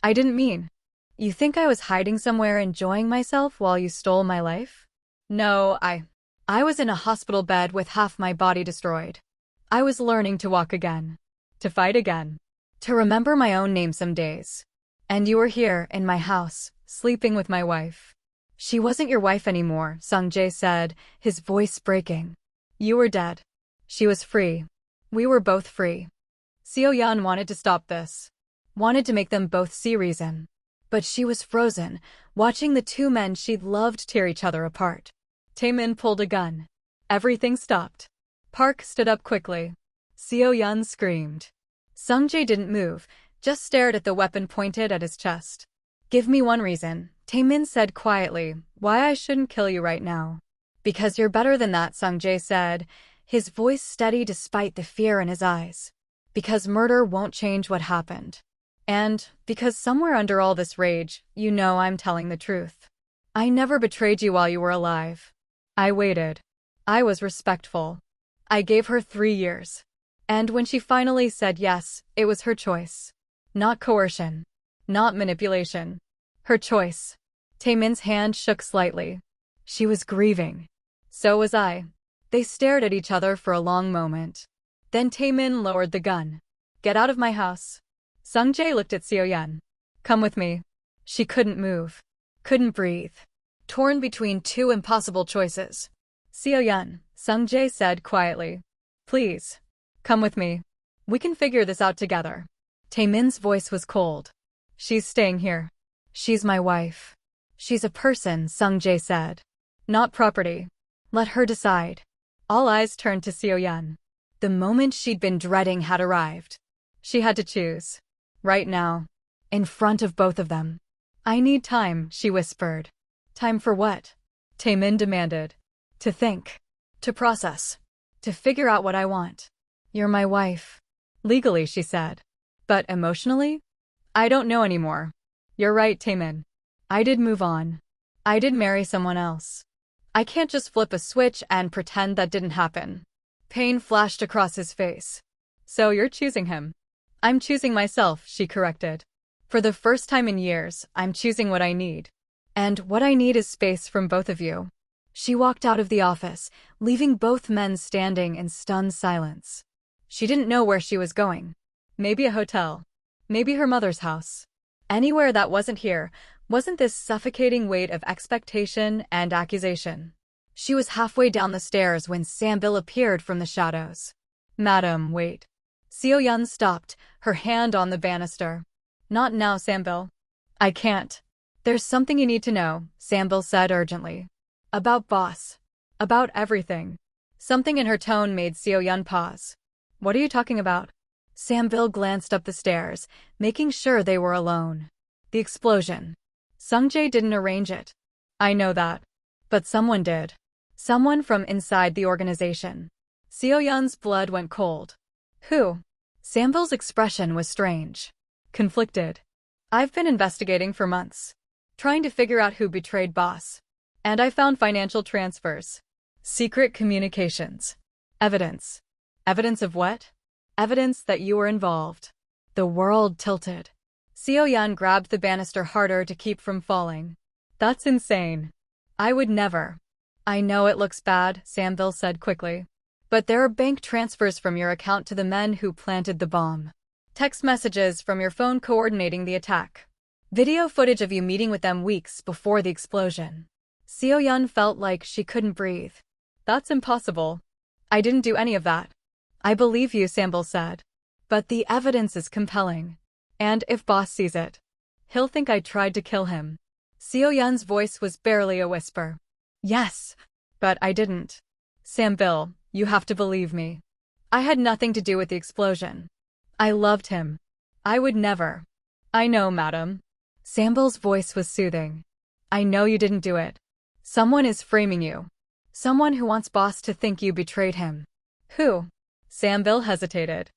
I didn't mean. You think I was hiding somewhere enjoying myself while you stole my life? No, I was in a hospital bed with half my body destroyed. I was learning to walk again. To fight again. To remember my own name some days. And you were here, in my house, sleeping with my wife. She wasn't your wife anymore, Sung-jae said, his voice breaking. You were dead. She was free. We were both free. Seo-yeon wanted to stop this. Wanted to make them both see reason. But she was frozen, watching the two men she'd loved tear each other apart. Tae-min pulled a gun. Everything stopped. Park stood up quickly. Seo-yeon screamed. Sung-jae didn't move, just stared at the weapon pointed at his chest. Give me one reason, Tae-min said quietly, why I shouldn't kill you right now. Because you're better than that, Sung-jae said, his voice steady despite the fear in his eyes. Because murder won't change what happened. And, because somewhere under all this rage, you know I'm telling the truth. I never betrayed you while you were alive. I waited. I was respectful. I gave her 3 years. And when she finally said yes, it was her choice. Not coercion. Not manipulation. Her choice. Tae-min's hand shook slightly. She was grieving. So was I. They stared at each other for a long moment. Then Tae-min lowered the gun. Get out of my house. Sung-jae looked at Seo-yeon. Come with me. She couldn't move. Couldn't breathe. Torn between two impossible choices. Seo-yeon, Sung-jae said quietly. Please. Come with me. We can figure this out together. Tae-min's voice was cold. She's staying here. She's my wife. She's a person, Sung-jae said. Not property. Let her decide. All eyes turned to Seo-yeon. The moment she'd been dreading had arrived. She had to choose. Right now. In front of both of them. I need time, she whispered. Time for what? Tae-min demanded. To think. To process. To figure out what I want. You're my wife. Legally, she said. But emotionally? I don't know anymore. You're right, Tae-min. I did move on. I did marry someone else. I can't just flip a switch and pretend that didn't happen. Pain flashed across his face. So you're choosing him. I'm choosing myself, she corrected. For the first time in years, I'm choosing what I need. And what I need is space from both of you. She walked out of the office, leaving both men standing in stunned silence. She didn't know where she was going. Maybe a hotel. Maybe her mother's house. Anywhere that wasn't here, wasn't this suffocating weight of expectation and accusation. She was halfway down the stairs when Sambil appeared from the shadows. Madam, wait. Seo-yeon stopped, her hand on the banister. Not now, Sambil. I can't. There's something you need to know, Sambil said urgently. About boss. About everything. Something in her tone made Seo-yeon pause. What are you talking about? Sambil glanced up the stairs, making sure they were alone. The explosion. Sung-jae didn't arrange it. I know that. But someone did. Someone from inside the organization. Seo-yeon's blood went cold. Who? Sambil's expression was strange. Conflicted. I've been investigating for months. Trying to figure out who betrayed boss. And I found financial transfers. Secret communications. Evidence. Evidence of what? Evidence that you were involved. The world tilted. Seo-yeon grabbed the banister harder to keep from falling. That's insane. I would never. I know it looks bad, Sambil said quickly. But there are bank transfers from your account to the men who planted the bomb. Text messages from your phone coordinating the attack. Video footage of you meeting with them weeks before the explosion. Seo-yeon felt like she couldn't breathe. That's impossible. I didn't do any of that. I believe you, Sambil said. But the evidence is compelling. And if boss sees it, he'll think I tried to kill him. Seo-yeon's voice was barely a whisper. Yes, but I didn't. Sambil, you have to believe me. I had nothing to do with the explosion. I loved him. I would never. I know, madam. Sambil's voice was soothing. I know you didn't do it. Someone is framing you. Someone who wants boss to think you betrayed him. Who? Sambil hesitated.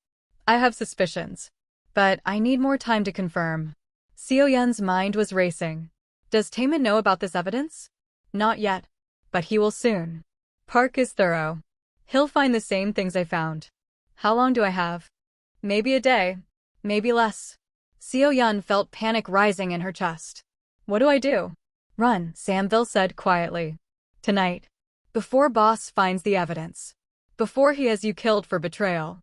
I have suspicions. But I need more time to confirm. Seo-yeon's mind was racing. Does Tae-min know about this evidence? Not yet. But he will soon. Park is thorough. He'll find the same things I found. How long do I have? Maybe a day. Maybe less. Seo-yeon felt panic rising in her chest. What do I do? Run, Sambil said quietly. Tonight. Before boss finds the evidence. Before he has you killed for betrayal.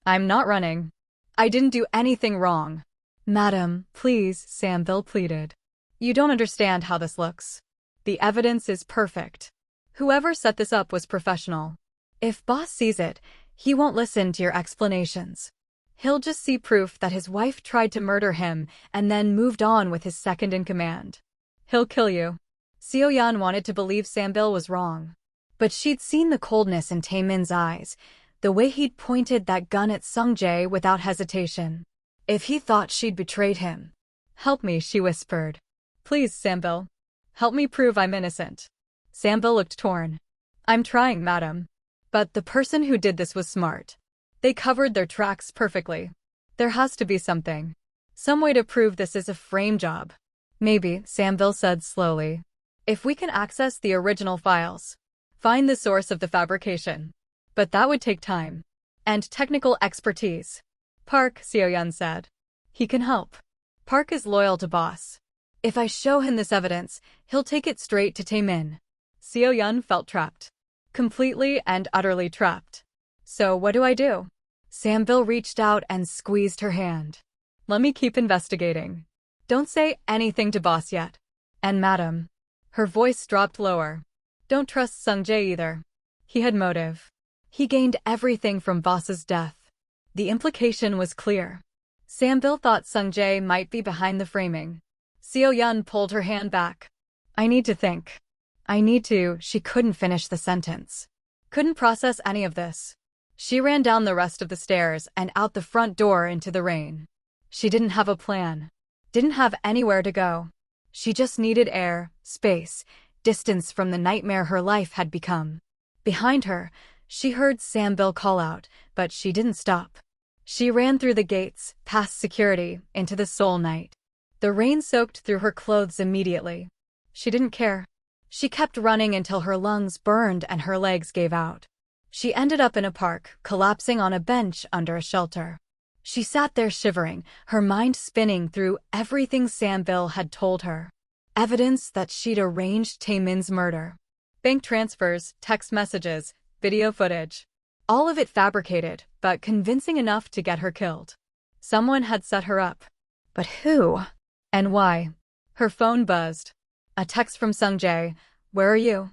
I'm not running. I didn't do anything wrong. Madam, please, Sambil pleaded. You don't understand how this looks. The evidence is perfect. Whoever set this up was professional. If boss sees it, he won't listen to your explanations. He'll just see proof that his wife tried to murder him and then moved on with his second-in-command. He'll kill you. Seo-yeon wanted to believe Sambil was wrong. But she'd seen the coldness in Tae-min's eyes, the way he'd pointed that gun at Sung-jae without hesitation. If he thought she'd betrayed him. Help me, she whispered. Please, Sambil. Help me prove I'm innocent. Sambil looked torn. I'm trying, madam. But the person who did this was smart. They covered their tracks perfectly. There has to be something. Some way to prove this is a frame job. Maybe, Sambil said slowly. If we can access the original files. Find the source of the fabrication. But that would take time. And technical expertise. Park, Seo-yeon said. He can help. Park is loyal to boss. If I show him this evidence, he'll take it straight to Tae-min. Seo-yeon felt trapped. Completely and utterly trapped. So what do I do? Sambil reached out and squeezed her hand. Let me keep investigating. Don't say anything to boss yet. And madam. Her voice dropped lower. Don't trust Sung-jae either. He had motive. He gained everything from boss's death. The implication was clear. Sambil thought Sung-jae might be behind the framing. Seo-yeon pulled her hand back. I need to think. She couldn't finish the sentence. Couldn't process any of this. She ran down the rest of the stairs and out the front door into the rain. She didn't have a plan. Didn't have anywhere to go. She just needed air, space, distance from the nightmare her life had become. Behind her, she heard Sam-bil call out, but she didn't stop. She ran through the gates, past security, into the Seoul night. The rain soaked through her clothes immediately. She didn't care. She kept running until her lungs burned and her legs gave out. She ended up in a park, collapsing on a bench under a shelter. She sat there shivering, her mind spinning through everything Sam-bil had told her. Evidence that she'd arranged Tae-min's murder. Bank transfers, text messages, video footage. All of it fabricated, but convincing enough to get her killed. Someone had set her up. But who? And why? Her phone buzzed. A text from Sung-jae. "Where are you?"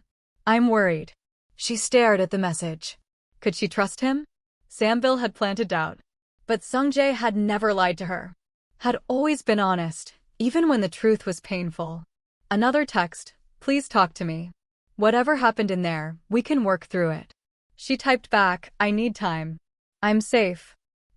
"I'm worried." She stared at the message. Could she trust him? Sam-bil had planted doubt. But Sung-jae had never lied to her. Had always been honest, even when the truth was painful. Another text. "Please talk to me. Whatever happened in there, we can work through it." She typed back, "I need time. I'm safe.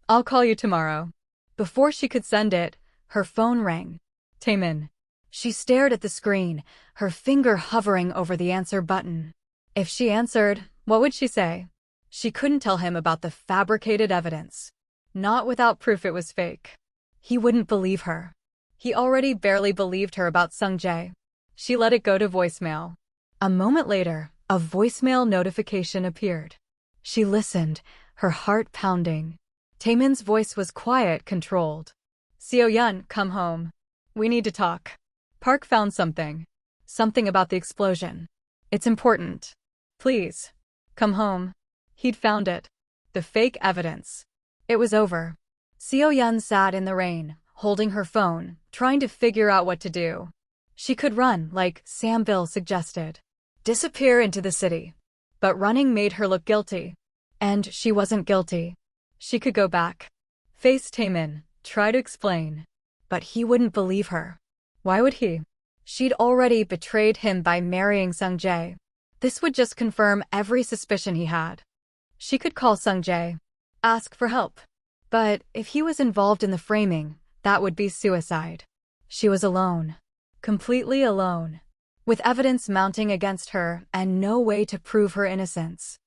I'll call you tomorrow." Before she could send it, her phone rang. Tae-min. She stared at the screen, her finger hovering over the answer button. If she answered, what would she say? She couldn't tell him about the fabricated evidence. Not without proof it was fake. He wouldn't believe her. He already barely believed her about Sung-jae. She let it go to voicemail. A moment later, a voicemail notification appeared. She listened, her heart pounding. Tae-min's voice was quiet, controlled. "Seo-yeon, come home. We need to talk. Park found something. Something about the explosion. It's important. Please. Come home." He'd found it. The fake evidence. It was over. Seo-yeon sat in the rain, holding her phone, trying to figure out what to do. She could run, like Sam-bil suggested. Disappear into the city. But running made her look guilty. And she wasn't guilty. She could go back. Face Tae-min, try to explain. But he wouldn't believe her. Why would he? She'd already betrayed him by marrying Sung-jae. This would just confirm every suspicion he had. She could call Sung-jae. Ask for help. But if he was involved in the framing, that would be suicide. She was alone. Completely alone. With evidence mounting against her and no way to prove her innocence.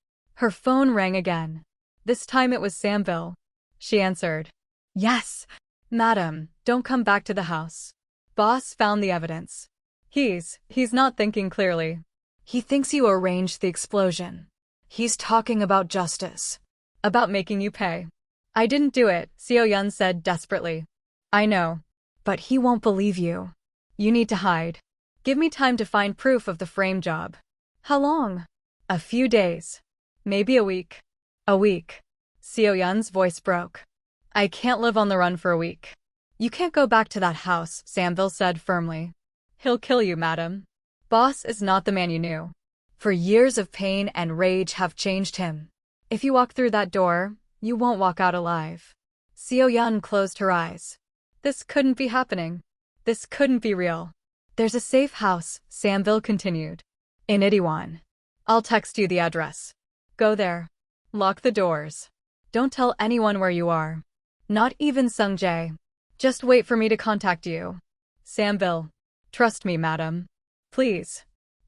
Her phone rang again. This time it was Sam-bil. She answered. "Yes. Madam, don't come back to the house. Boss found the evidence. He's not thinking clearly. He thinks you arranged the explosion. He's talking about justice. About making you pay." "I didn't do it," Seo-yeon said desperately. "I know. But he won't believe you. You need to hide. Give me time to find proof of the frame job." "How long?" "A few days. Maybe a week." "A week." Seo-yeon's voice broke. "I can't live on the run for a week." "You can't go back to that house," Sam-bil said firmly. "He'll kill you, madam. Boss is not the man you knew. For years of pain and rage have changed him. If you walk through that door, you won't walk out alive." Seo-yeon closed her eyes. This couldn't be happening. This couldn't be real. "There's a safe house," Sam-bil continued. "In Itaewon. I'll text you the address. Go there. Lock the doors. Don't tell anyone where you are. Not even Sung-jae. Just wait for me to contact you. Sam-bil. Trust me, madam. Please.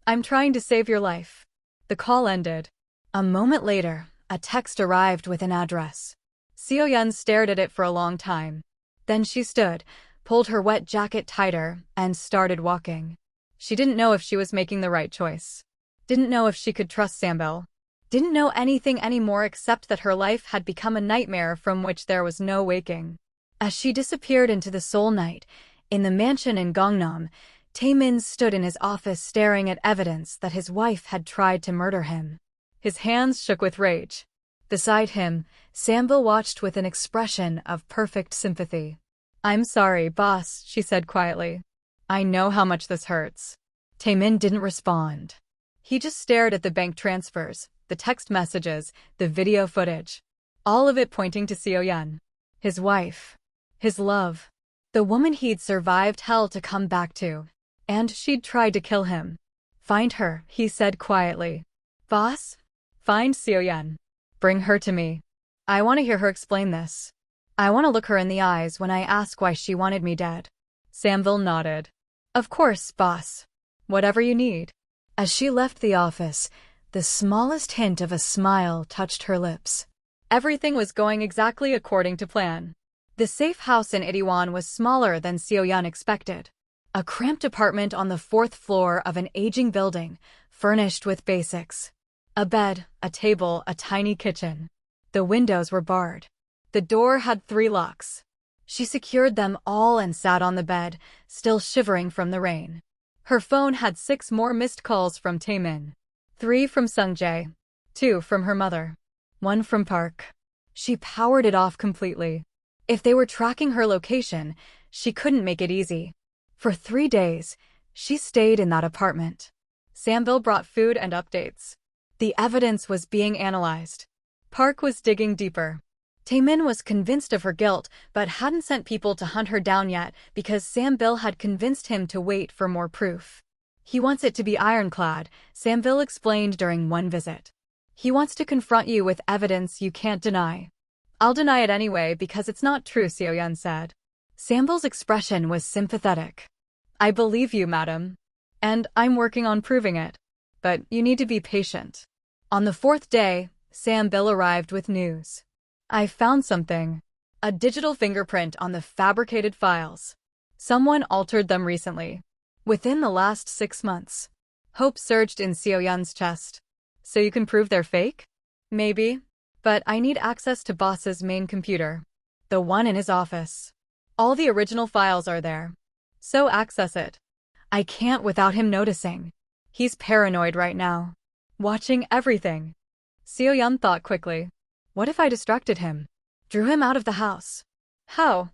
I'm trying to save your life." The call ended. A moment later, a text arrived with an address. Seo-yeon stared at it for a long time. Then she stood, pulled her wet jacket tighter, and started walking. She didn't know if she was making the right choice. Didn't know if she could trust Sam-bil. Didn't know anything anymore except that her life had become a nightmare from which there was no waking. As she disappeared into the Seoul night, in the mansion in Gangnam, Tae-min stood in his office staring at evidence that his wife had tried to murder him. His hands shook with rage. Beside him, Sam-bil watched with an expression of perfect sympathy. "I'm sorry, boss," she said quietly. "I know how much this hurts." Tae-min didn't respond. He just stared at the bank transfers, the text messages, the video footage. All of it pointing to Seo-yeon. His wife. His love. The woman he'd survived hell to come back to. And she'd tried to kill him. "Find her," he said quietly. "Boss? Find Seo-yeon. Bring her to me." I want to hear her explain this. I want to look her in the eyes when I ask why she wanted me dead. Samville nodded. Of course, boss. Whatever you need. As she left the office, the smallest hint of a smile touched her lips. Everything was going exactly according to plan. The safe house in Itaewon was smaller than Seo-yeon expected. A cramped apartment on the 4th floor of an aging building, furnished with basics. A bed, a table, a tiny kitchen. The windows were barred. The door had 3 locks. She secured them all and sat on the bed, still shivering from the rain. Her phone had 6 more missed calls from Tae-min. 3 from Sung-jae. 2 from her mother. 1 from Park. She powered it off completely. If they were tracking her location, she couldn't make it easy. For 3 days, she stayed in that apartment. Samville brought food and updates. The evidence was being analyzed. Park was digging deeper. Tae-min was convinced of her guilt, but hadn't sent people to hunt her down yet because Samville had convinced him to wait for more proof. He wants it to be ironclad, Samville explained during one visit. He wants to confront you with evidence you can't deny. I'll deny it anyway because it's not true, Seo-yeon said. Samville's expression was sympathetic. I believe you, madam. And I'm working on proving it. But you need to be patient. On the 4th day, Samville arrived with news. I found something. A digital fingerprint on the fabricated files. Someone altered them recently. Within the last 6 months. Hope surged in Seo-yeon's chest. So you can prove they're fake? Maybe. But I need access to boss's main computer. The one in his office. All the original files are there. So access it. I can't without him noticing. He's paranoid right now. Watching everything. Seo-yeon thought quickly. What if I distracted him? Drew him out of the house? How?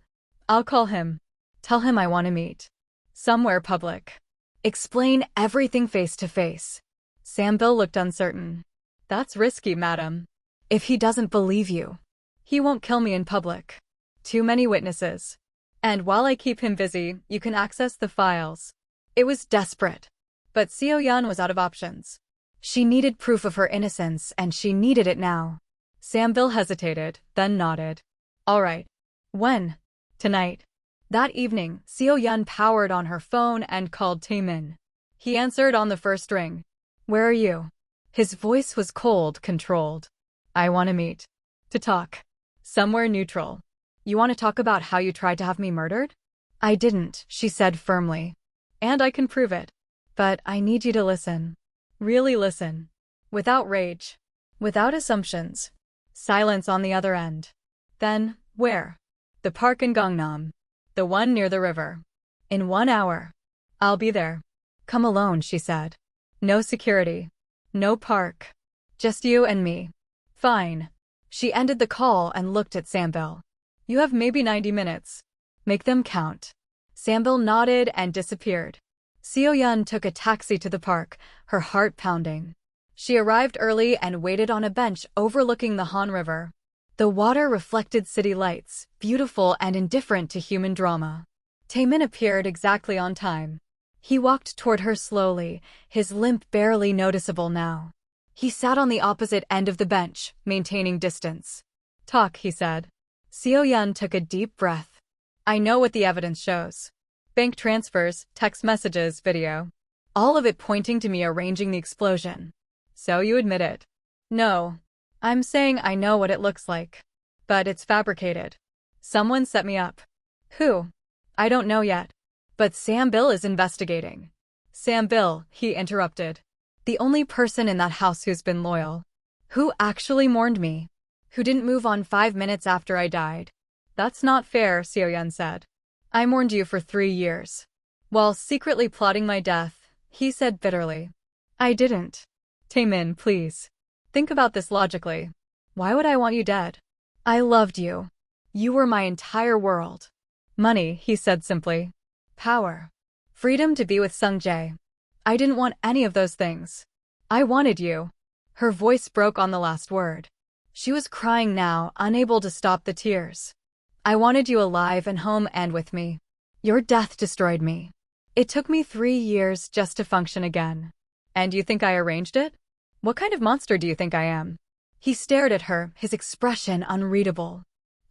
I'll call him. Tell him I want to meet. Somewhere public. Explain everything face to face. Samville looked uncertain. That's risky, madam. If he doesn't believe you, he won't kill me in public. Too many witnesses. And while I keep him busy, you can access the files. It was desperate. But Seo-yeon was out of options. She needed proof of her innocence, and she needed it now. Samville hesitated, then nodded. All right. When? Tonight. That evening, Seo-yeon powered on her phone and called Tae-min. He answered on the first ring. Where are you? His voice was cold, controlled. I want to meet. To talk. Somewhere neutral. You want to talk about how you tried to have me murdered? I didn't, she said firmly. And I can prove it. But I need you to listen. Really listen. Without rage. Without assumptions. Silence on the other end. Then, where? The park in Gangnam. The one near the river. In 1 hour. I'll be there. Come alone, she said. No security. No park. Just you and me. Fine. She ended the call and looked at Samville. You have maybe 90 minutes. Make them count. Samville nodded and disappeared. Seo-yeon took a taxi to the park, her heart pounding. She arrived early and waited on a bench overlooking the Han River. The water reflected city lights, beautiful and indifferent to human drama. Tae-min appeared exactly on time. He walked toward her slowly, his limp barely noticeable now. He sat on the opposite end of the bench, maintaining distance. Talk, he said. Seo-yeon took a deep breath. I know what the evidence shows. Bank transfers, text messages, video. All of it pointing to me arranging the explosion. So you admit it? No. I'm saying I know what it looks like. But it's fabricated. Someone set me up. Who? I don't know yet. But Samville is investigating. Samville, he interrupted. The only person in that house who's been loyal. Who actually mourned me. Who didn't move on 5 minutes after I died. That's not fair, Seo-yeon said. I mourned you for 3 years. While secretly plotting my death, he said bitterly. I didn't. Tae-min, please. Think about this logically. Why would I want you dead? I loved you. You were my entire world. Money, he said simply. Power. Freedom to be with Sung-jae. I didn't want any of those things. I wanted you. Her voice broke on the last word. She was crying now, unable to stop the tears. I wanted you alive and home and with me. Your death destroyed me. It took me 3 years just to function again. And you think I arranged it? What kind of monster do you think I am? He stared at her, his expression unreadable.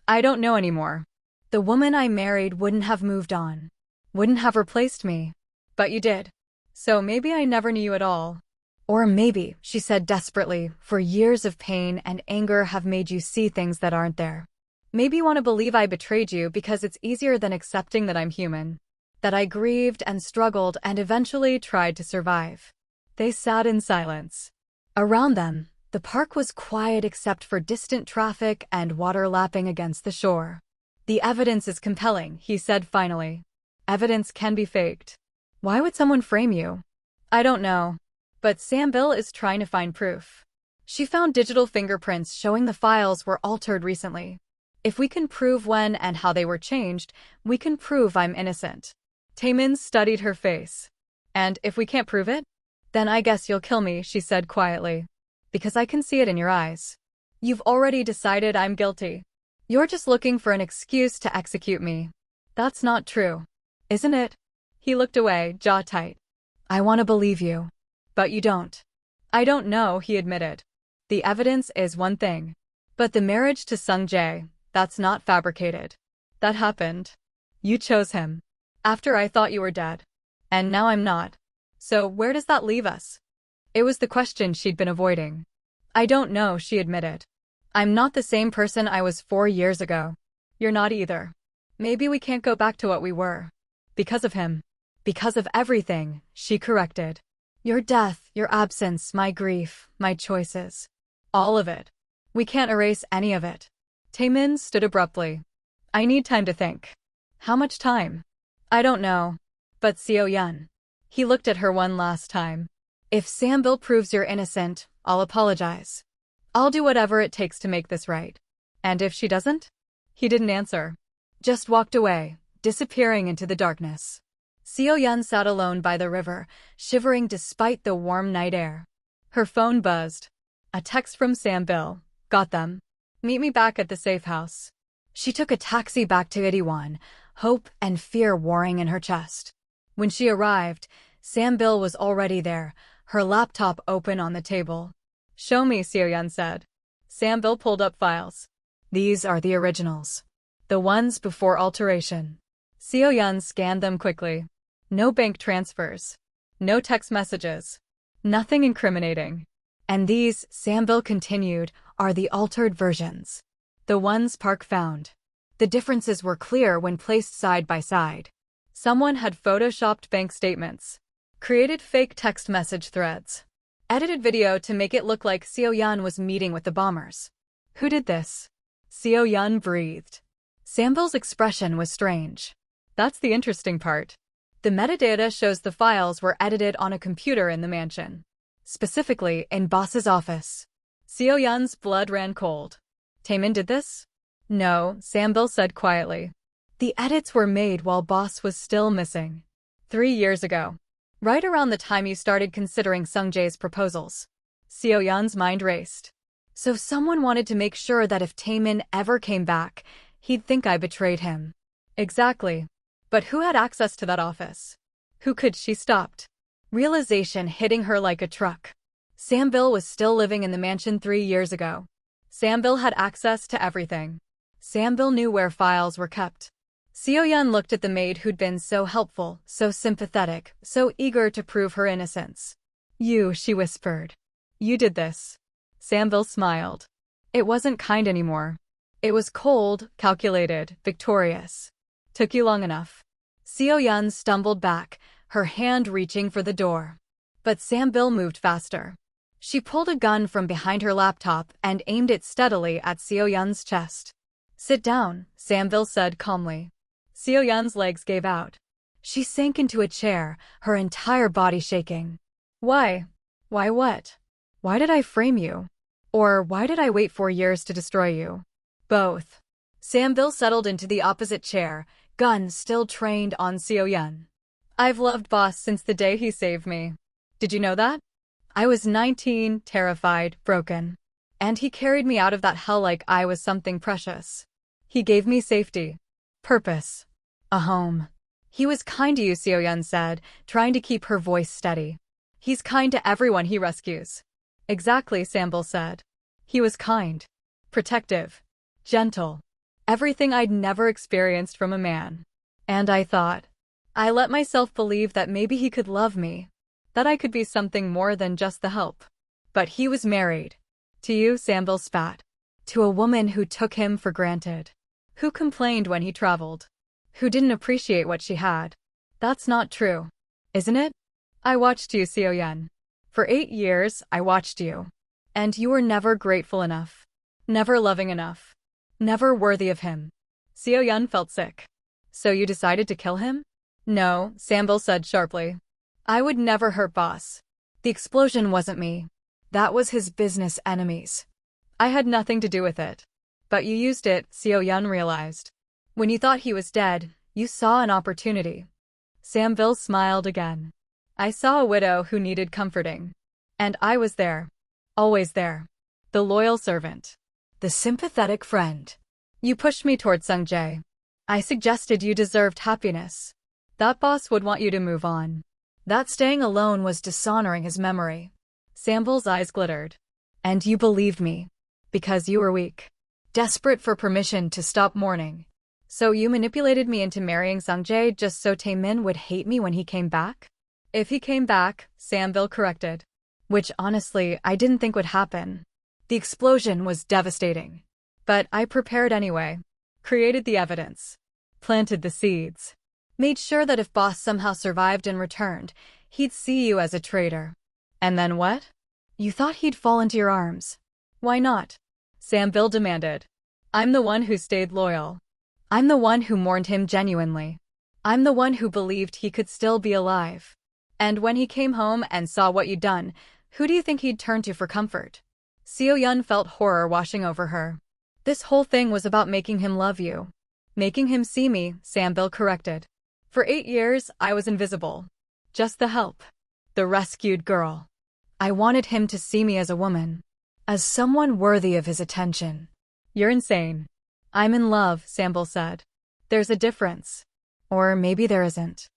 I don't know anymore. The woman I married wouldn't have moved on. Wouldn't have replaced me. But you did. So maybe I never knew you at all. Or maybe, she said desperately, for years of pain and anger have made you see things that aren't there. Maybe you want to believe I betrayed you because it's easier than accepting that I'm human. That I grieved and struggled and eventually tried to survive. They sat in silence. Around them, the park was quiet except for distant traffic and water lapping against the shore. The evidence is compelling, he said finally. Evidence can be faked. Why would someone frame you? I don't know. But Sambil is trying to find proof. She found digital fingerprints showing the files were altered recently. If we can prove when and how they were changed, we can prove I'm innocent. Tae-min studied her face. And if we can't prove it? Then I guess you'll kill me, she said quietly. Because I can see it in your eyes. You've already decided I'm guilty. You're just looking for an excuse to execute me. That's not true. Isn't it? He looked away, jaw tight. I want to believe you. But you don't. I don't know, he admitted. The evidence is one thing. But the marriage to Sung-jae, that's not fabricated. That happened. You chose him. After I thought you were dead. And now I'm not. So where does that leave us? It was the question she'd been avoiding. I don't know, she admitted. I'm not the same person I was 4 years ago. You're not either. Maybe we can't go back to what we were. Because of him. Because of everything, she corrected. Your death, your absence, my grief, my choices. All of it. We can't erase any of it. Tae-min stood abruptly. I need time to think. How much time? I don't know. But Seo-yeon. He looked at her one last time. If Sambil proves you're innocent, I'll apologize. I'll do whatever it takes to make this right. And if she doesn't? He didn't answer. Just walked away, disappearing into the darkness. Seo-yeon sat alone by the river, shivering despite the warm night air. Her phone buzzed. A text from Sambil. Got them. Meet me back at the safe house. She took a taxi back to Itaewon, hope and fear warring in her chest. When she arrived, Sambil was already there, her laptop open on the table. Show me, Seo-yeon said. Sambil pulled up files. These are the originals. The ones before alteration. Seo-yeon scanned them quickly. No bank transfers. No text messages. Nothing incriminating. And these, Sambil continued, are the altered versions. The ones Park found. The differences were clear when placed side by side. Someone had photoshopped bank statements. Created fake text message threads. Edited video to make it look like Seo-yeon was meeting with the bombers. Who did this? Seo-yeon breathed. Sambil's expression was strange. That's the interesting part. The metadata shows the files were edited on a computer in the mansion. Specifically, in Boss's office. Seo-yeon's blood ran cold. Tae-min did this? No, Sambil said quietly. The edits were made while Boss was still missing. 3 years ago. Right around the time you started considering Sung-jae's proposals. Seo-yeon's mind raced. So someone wanted to make sure that if Tae-min ever came back, he'd think I betrayed him. Exactly. But who had access to that office? Who could? She stopped. Realization hitting her like a truck. Sambil was still living in the mansion 3 years ago. Sambil had access to everything. Sambil knew where files were kept. Seo-yeon looked at the maid who'd been so helpful, so sympathetic, so eager to prove her innocence. You, she whispered. You did this. Sambil smiled. It wasn't kind anymore. It was cold, calculated, victorious. Took you long enough. Seo-yeon stumbled back, her hand reaching for the door. But Sambil moved faster. She pulled a gun from behind her laptop and aimed it steadily at Seo-yeon's chest. Sit down, Sambil said calmly. Seo-yeon's legs gave out. She sank into a chair, her entire body shaking. Why? Why what? Why did I frame you? Or why did I wait 4 years to destroy you? Both. Sambil settled into the opposite chair, gun still trained on Seo-yeon. I've loved Boss since the day he saved me. Did you know that? I was 19, terrified, broken. And he carried me out of that hell like I was something precious. He gave me safety. Purpose. A home. He was kind to you, Seo-yeon said, trying to keep her voice steady. He's kind to everyone he rescues. Exactly, Sambil said. He was kind, protective, gentle. Everything I'd never experienced from a man. And I let myself believe that maybe he could love me, that I could be something more than just the help. But he was married. To you, Sambil spat. To a woman who took him for granted. Who complained when he traveled. Who didn't appreciate what she had. That's not true, isn't it? I watched you, Seo-yeon. For 8 years, I watched you. And you were never grateful enough. Never loving enough. Never worthy of him. Seo-yeon felt sick. So you decided to kill him? No, Sambil said sharply. I would never hurt boss. The explosion wasn't me. That was his business enemies. I had nothing to do with it. But you used it, Seo-yeon realized. When you thought he was dead, you saw an opportunity. Sambil smiled again. I saw a widow who needed comforting. And I was there. Always there. The loyal servant. The sympathetic friend. You pushed me toward Sung-jae. I suggested you deserved happiness. That boss would want you to move on. That staying alone was dishonoring his memory. Sambil's eyes glittered. And you believed me. Because you were weak. Desperate for permission to stop mourning. So you manipulated me into marrying Sung-jae just so Tae-min would hate me when he came back? If he came back, Sambil corrected. Which honestly, I didn't think would happen. The explosion was devastating. But I prepared anyway. Created the evidence. Planted the seeds. Made sure that if boss somehow survived and returned, he'd see you as a traitor. And then what? You thought he'd fall into your arms. Why not? Sambil demanded. I'm the one who stayed loyal. I'm the one who mourned him genuinely. I'm the one who believed he could still be alive. And when he came home and saw what you'd done, who do you think he'd turn to for comfort? Seo-yeon felt horror washing over her. This whole thing was about making him love you. Making him see me, Sambil corrected. For 8 years, I was invisible. Just the help. The rescued girl. I wanted him to see me as a woman. As someone worthy of his attention. You're insane. I'm in love, Sambil said. There's a difference. Or maybe there isn't.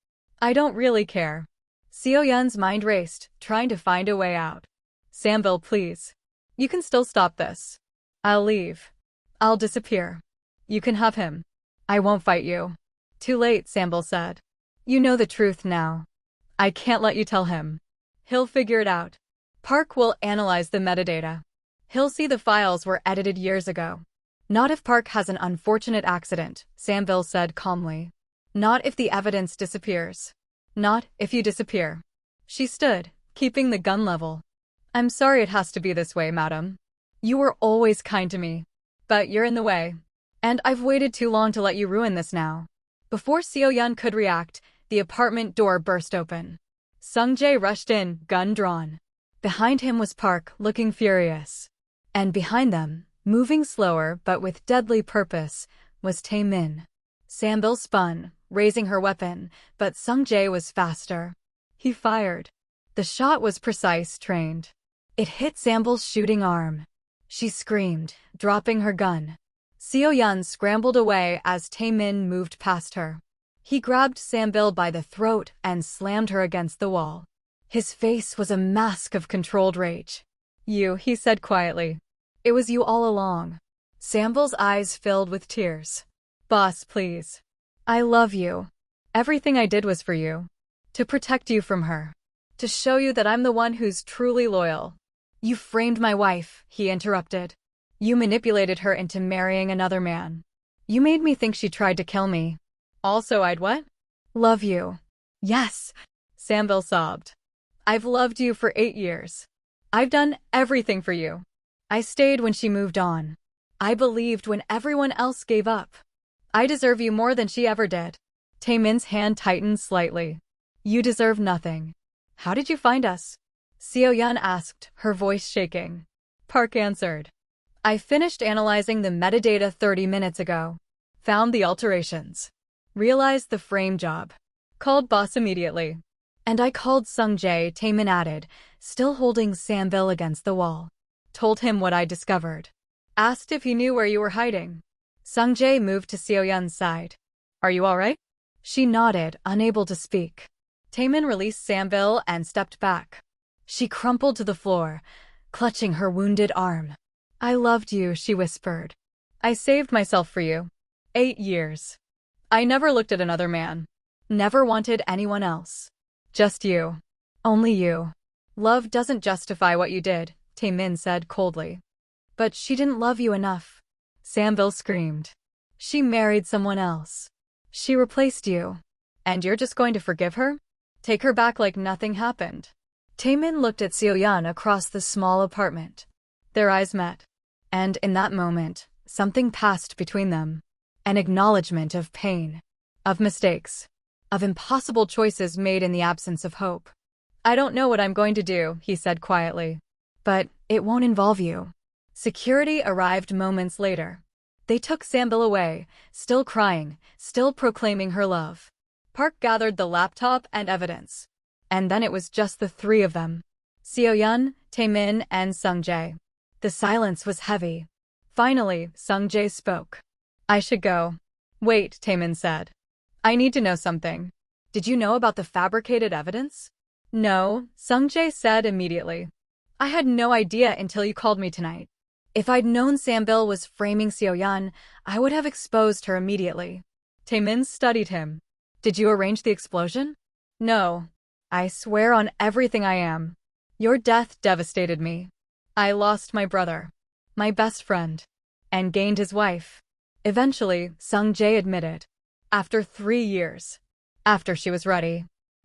I don't really care. Seo-yeon's mind raced, trying to find a way out. Sambil, please. You can still stop this. I'll leave. I'll disappear. You can have him. I won't fight you. Too late, Sambil said. You know the truth now. I can't let you tell him. He'll figure it out. Park will analyze the metadata. He'll see the files were edited years ago. Not if Park has an unfortunate accident, Sambil said calmly. Not if the evidence disappears. Not if you disappear. She stood, keeping the gun level. I'm sorry it has to be this way, madam. You were always kind to me. But you're in the way. And I've waited too long to let you ruin this now. Before Seo-yeon could react, the apartment door burst open. Sung-jae rushed in, gun drawn. Behind him was Park, looking furious. And behind them, moving slower but with deadly purpose, was Tae-min. Sambil spun, raising her weapon, but Sung-jae was faster. He fired. The shot was precise, trained. It hit Sambil's shooting arm. She screamed, dropping her gun. Seo-yeon scrambled away as Tae-min moved past her. He grabbed Sambil by the throat and slammed her against the wall. His face was a mask of controlled rage. You, he said quietly. It was you all along. Sambil's eyes filled with tears. Boss, please. I love you. Everything I did was for you. To protect you from her. To show you that I'm the one who's truly loyal. You framed my wife, he interrupted. You manipulated her into marrying another man. You made me think she tried to kill me. Also, I'd what? Love you. Yes, Sambil sobbed. I've loved you for 8 years. I've done everything for you. I stayed when she moved on. I believed when everyone else gave up. I deserve you more than she ever did. Tae-min's hand tightened slightly. You deserve nothing. How did you find us? Seo-yeon asked, her voice shaking. Park answered. I finished analyzing the metadata 30 minutes ago. Found the alterations. Realized the frame job. Called boss immediately. And I called Sung-jae, Tae-min added, still holding Sambil against the wall. Told him what I discovered. Asked if he knew where you were hiding. Sung-jae moved to Seo-yeon's side. Are you all right? She nodded, unable to speak. Tae-min released Sambil and stepped back. She crumpled to the floor, clutching her wounded arm. I loved you, she whispered. I saved myself for you. 8 years. I never looked at another man. Never wanted anyone else. Just you. Only you. Love doesn't justify what you did, Tae-min said coldly. But she didn't love you enough. Sambil screamed. She married someone else. She replaced you. And you're just going to forgive her? Take her back like nothing happened. Tae-min looked at Seo-yeon across the small apartment. Their eyes met. And in that moment, something passed between them. An acknowledgement of pain. Of mistakes. Of impossible choices made in the absence of hope. I don't know what I'm going to do, he said quietly. But it won't involve you. Security arrived moments later. They took Sambil away, still crying, still proclaiming her love. Park gathered the laptop and evidence. And then it was just the three of them. Seo-yeon, Tae-min, and Sung-jae. The silence was heavy. Finally, Sung-jae spoke. I should go. Wait, Tae-min said. I need to know something. Did you know about the fabricated evidence? No, Sung-jae said immediately. I had no idea until you called me tonight. If I'd known Sambil was framing Seo-yeon, I would have exposed her immediately. Tae-min studied him. Did you arrange the explosion? No. I swear on everything I am. Your death devastated me. I lost my brother, my best friend, and gained his wife. Eventually, Sung-jae admitted. After 3 years. After she was ready.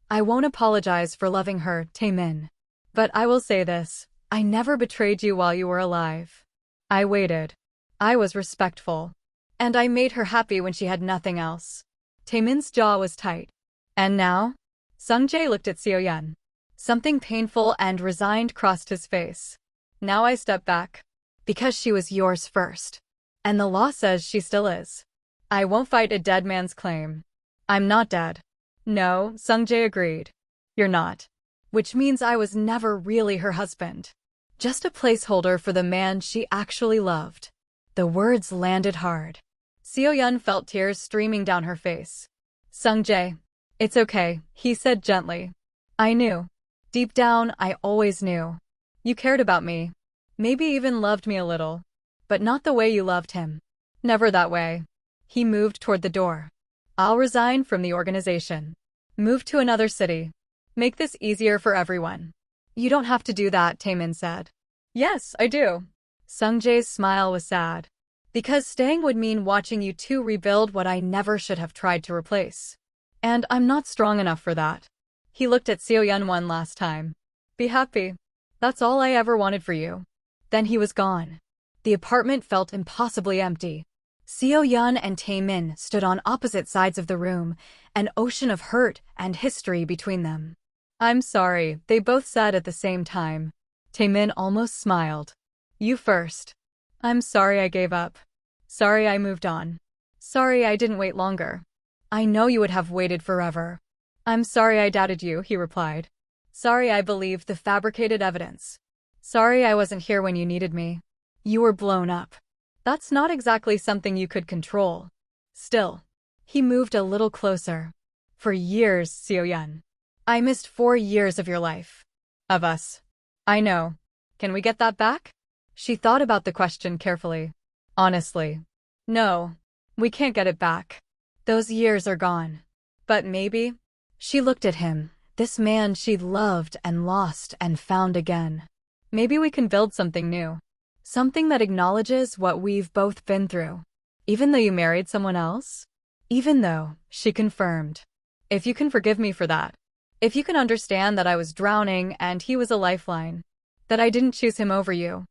I won't apologize for loving her, Tae-min. But I will say this, I never betrayed you while you were alive. I waited. I was respectful. And I made her happy when she had nothing else. Tae-min's jaw was tight. And now? Sung-jae looked at Seo-yeon. Something painful and resigned crossed his face. Now I step back. Because she was yours first. And the law says she still is. I won't fight a dead man's claim. I'm not dead. No, Sung-jae agreed. You're not. Which means I was never really her husband. Just a placeholder for the man she actually loved. The words landed hard. Seo-yeon felt tears streaming down her face. Sung-jae. It's okay, he said gently. I knew. Deep down, I always knew. You cared about me. Maybe even loved me a little. But not the way you loved him. Never that way. He moved toward the door. I'll resign from the organization. Move to another city. Make this easier for everyone. You don't have to do that, Tae-min said. Yes, I do. Sung-jae's smile was sad. Because staying would mean watching you two rebuild what I never should have tried to replace. And I'm not strong enough for that. He looked at Seo-yeon one last time. Be happy. That's all I ever wanted for you. Then he was gone. The apartment felt impossibly empty. Seo-yeon and Tae-min stood on opposite sides of the room, an ocean of hurt and history between them. I'm sorry, they both said at the same time. Tae-min almost smiled. You first. I'm sorry I gave up. Sorry I moved on. Sorry I didn't wait longer. I know you would have waited forever. I'm sorry I doubted you, he replied. Sorry I believed the fabricated evidence. Sorry I wasn't here when you needed me. You were blown up. That's not exactly something you could control. Still. He moved a little closer. For years, Seo-yeon. I missed 4 years of your life. Of us. I know. Can we get that back? She thought about the question carefully. Honestly. No. We can't get it back. Those years are gone. But maybe. She looked at him, this man she'd loved and lost and found again. Maybe we can build something new. Something that acknowledges what we've both been through. Even though you married someone else? Even though, she confirmed. If you can forgive me for that. If you can understand that I was drowning and he was a lifeline. That I didn't choose him over you.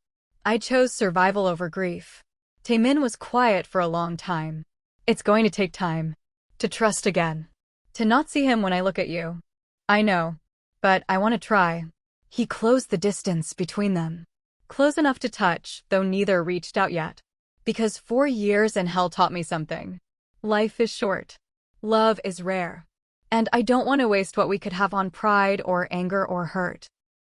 I chose survival over grief. Tae-min was quiet for a long time. It's going to take time. To trust again. To not see him when I look at you. I know. But I want to try. He closed the distance between them. Close enough to touch, though neither reached out yet. Because 4 years in hell taught me something. Life is short. Love is rare. And I don't want to waste what we could have on pride or anger or hurt.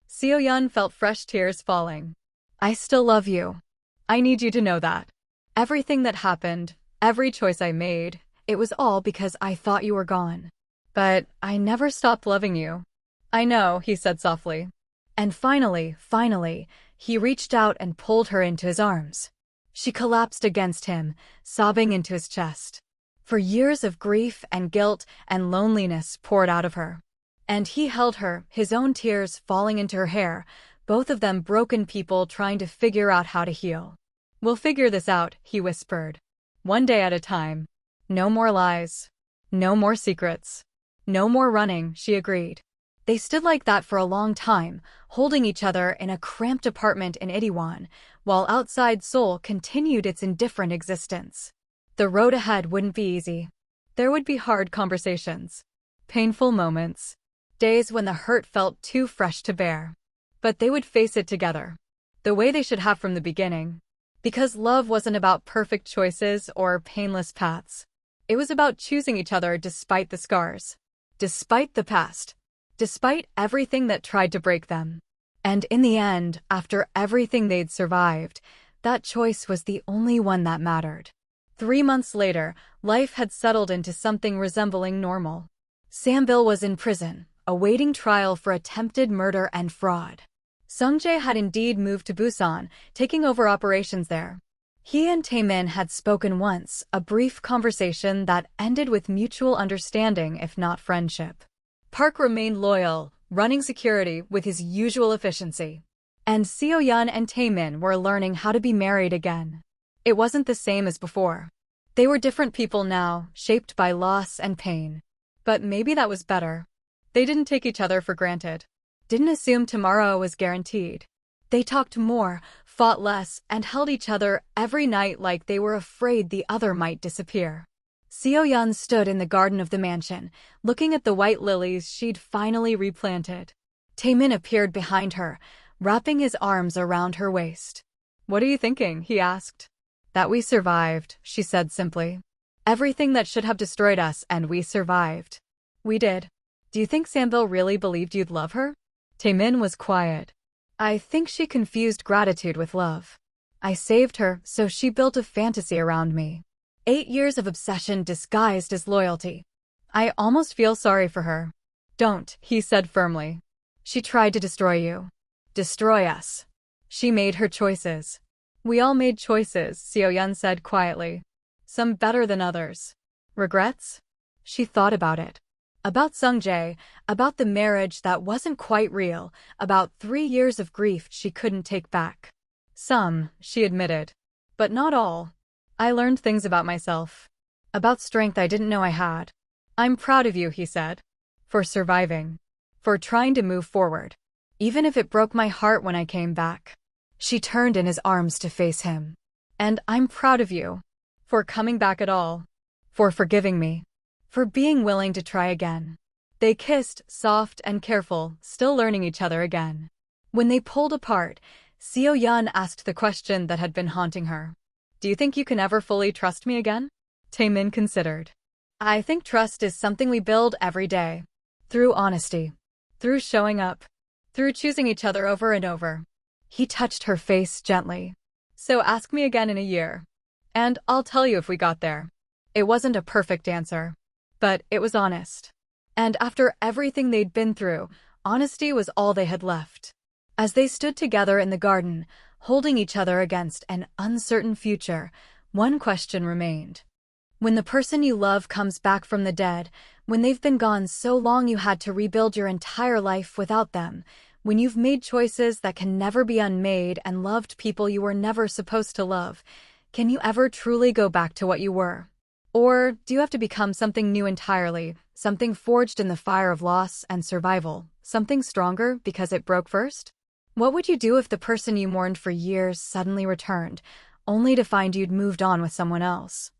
Seo-yeon felt fresh tears falling. I still love you. I need you to know that. Everything that happened, every choice I made, it was all because I thought you were gone. But I never stopped loving you. I know, he said softly. And finally, he reached out and pulled her into his arms. She collapsed against him, sobbing into his chest. For years of grief and guilt and loneliness poured out of her. And he held her, his own tears falling into her hair, both of them broken people trying to figure out how to heal. "We'll figure this out," he whispered. "One day at a time. No more lies. No more secrets. No more running," she agreed. They stood like that for a long time, holding each other in a cramped apartment in Itaewon, while outside Seoul continued its indifferent existence. The road ahead wouldn't be easy. There would be hard conversations, painful moments, days when the hurt felt too fresh to bear. But they would face it together, the way they should have from the beginning. Because love wasn't about perfect choices or painless paths. It was about choosing each other despite the scars, despite the past, despite everything that tried to break them. And in the end, after everything they'd survived, that choice was the only one that mattered. 3 months later, life had settled into something resembling normal. Sambil was in prison, awaiting trial for attempted murder and fraud. Sungjae had indeed moved to Busan, taking over operations there. He and Tae-min had spoken once, a brief conversation that ended with mutual understanding if not friendship. Park remained loyal, running security with his usual efficiency. And Seo-yeon and Tae-min were learning how to be married again. It wasn't the same as before. They were different people now, shaped by loss and pain. But maybe that was better. They didn't take each other for granted. Didn't assume tomorrow was guaranteed. They talked more, fought less, and held each other every night like they were afraid the other might disappear. Seo-yeon stood in the garden of the mansion, looking at the white lilies she'd finally replanted. Tae-min appeared behind her, wrapping his arms around her waist. "What are you thinking?" he asked. "That we survived," she said simply. "Everything that should have destroyed us, and we survived. We did. Do you think Sambil really believed you'd love her?" Tae-min was quiet. "I think she confused gratitude with love. I saved her, so she built a fantasy around me. 8 years of obsession disguised as loyalty. I almost feel sorry for her." "Don't," he said firmly. "She tried to destroy you. Destroy us. She made her choices." "We all made choices," Seo-yeon said quietly. "Some better than others." "Regrets?" She thought about it. About Sungjae, about the marriage that wasn't quite real, about 3 years of grief she couldn't take back. "Some," she admitted. "But not all. I learned things about myself. About strength I didn't know I had." "I'm proud of you," he said. "For surviving. For trying to move forward. Even if it broke my heart when I came back." She turned in his arms to face him. "And I'm proud of you. For coming back at all. For forgiving me. For being willing to try again." They kissed, soft and careful, still learning each other again. When they pulled apart, Seo-yeon asked the question that had been haunting her. "Do you think you can ever fully trust me again?" Tae-min considered. "I think trust is something we build every day. Through honesty. Through showing up. Through choosing each other over and over." He touched her face gently. "So ask me again in a year. And I'll tell you if we got there." It wasn't a perfect answer. But it was honest. And after everything they'd been through, honesty was all they had left. As they stood together in the garden, holding each other against an uncertain future, one question remained. When the person you love comes back from the dead, when they've been gone so long you had to rebuild your entire life without them, when you've made choices that can never be unmade and loved people you were never supposed to love, can you ever truly go back to what you were? Or do you have to become something new entirely, something forged in the fire of loss and survival, something stronger because it broke first? What would you do if the person you mourned for years suddenly returned, only to find you'd moved on with someone else?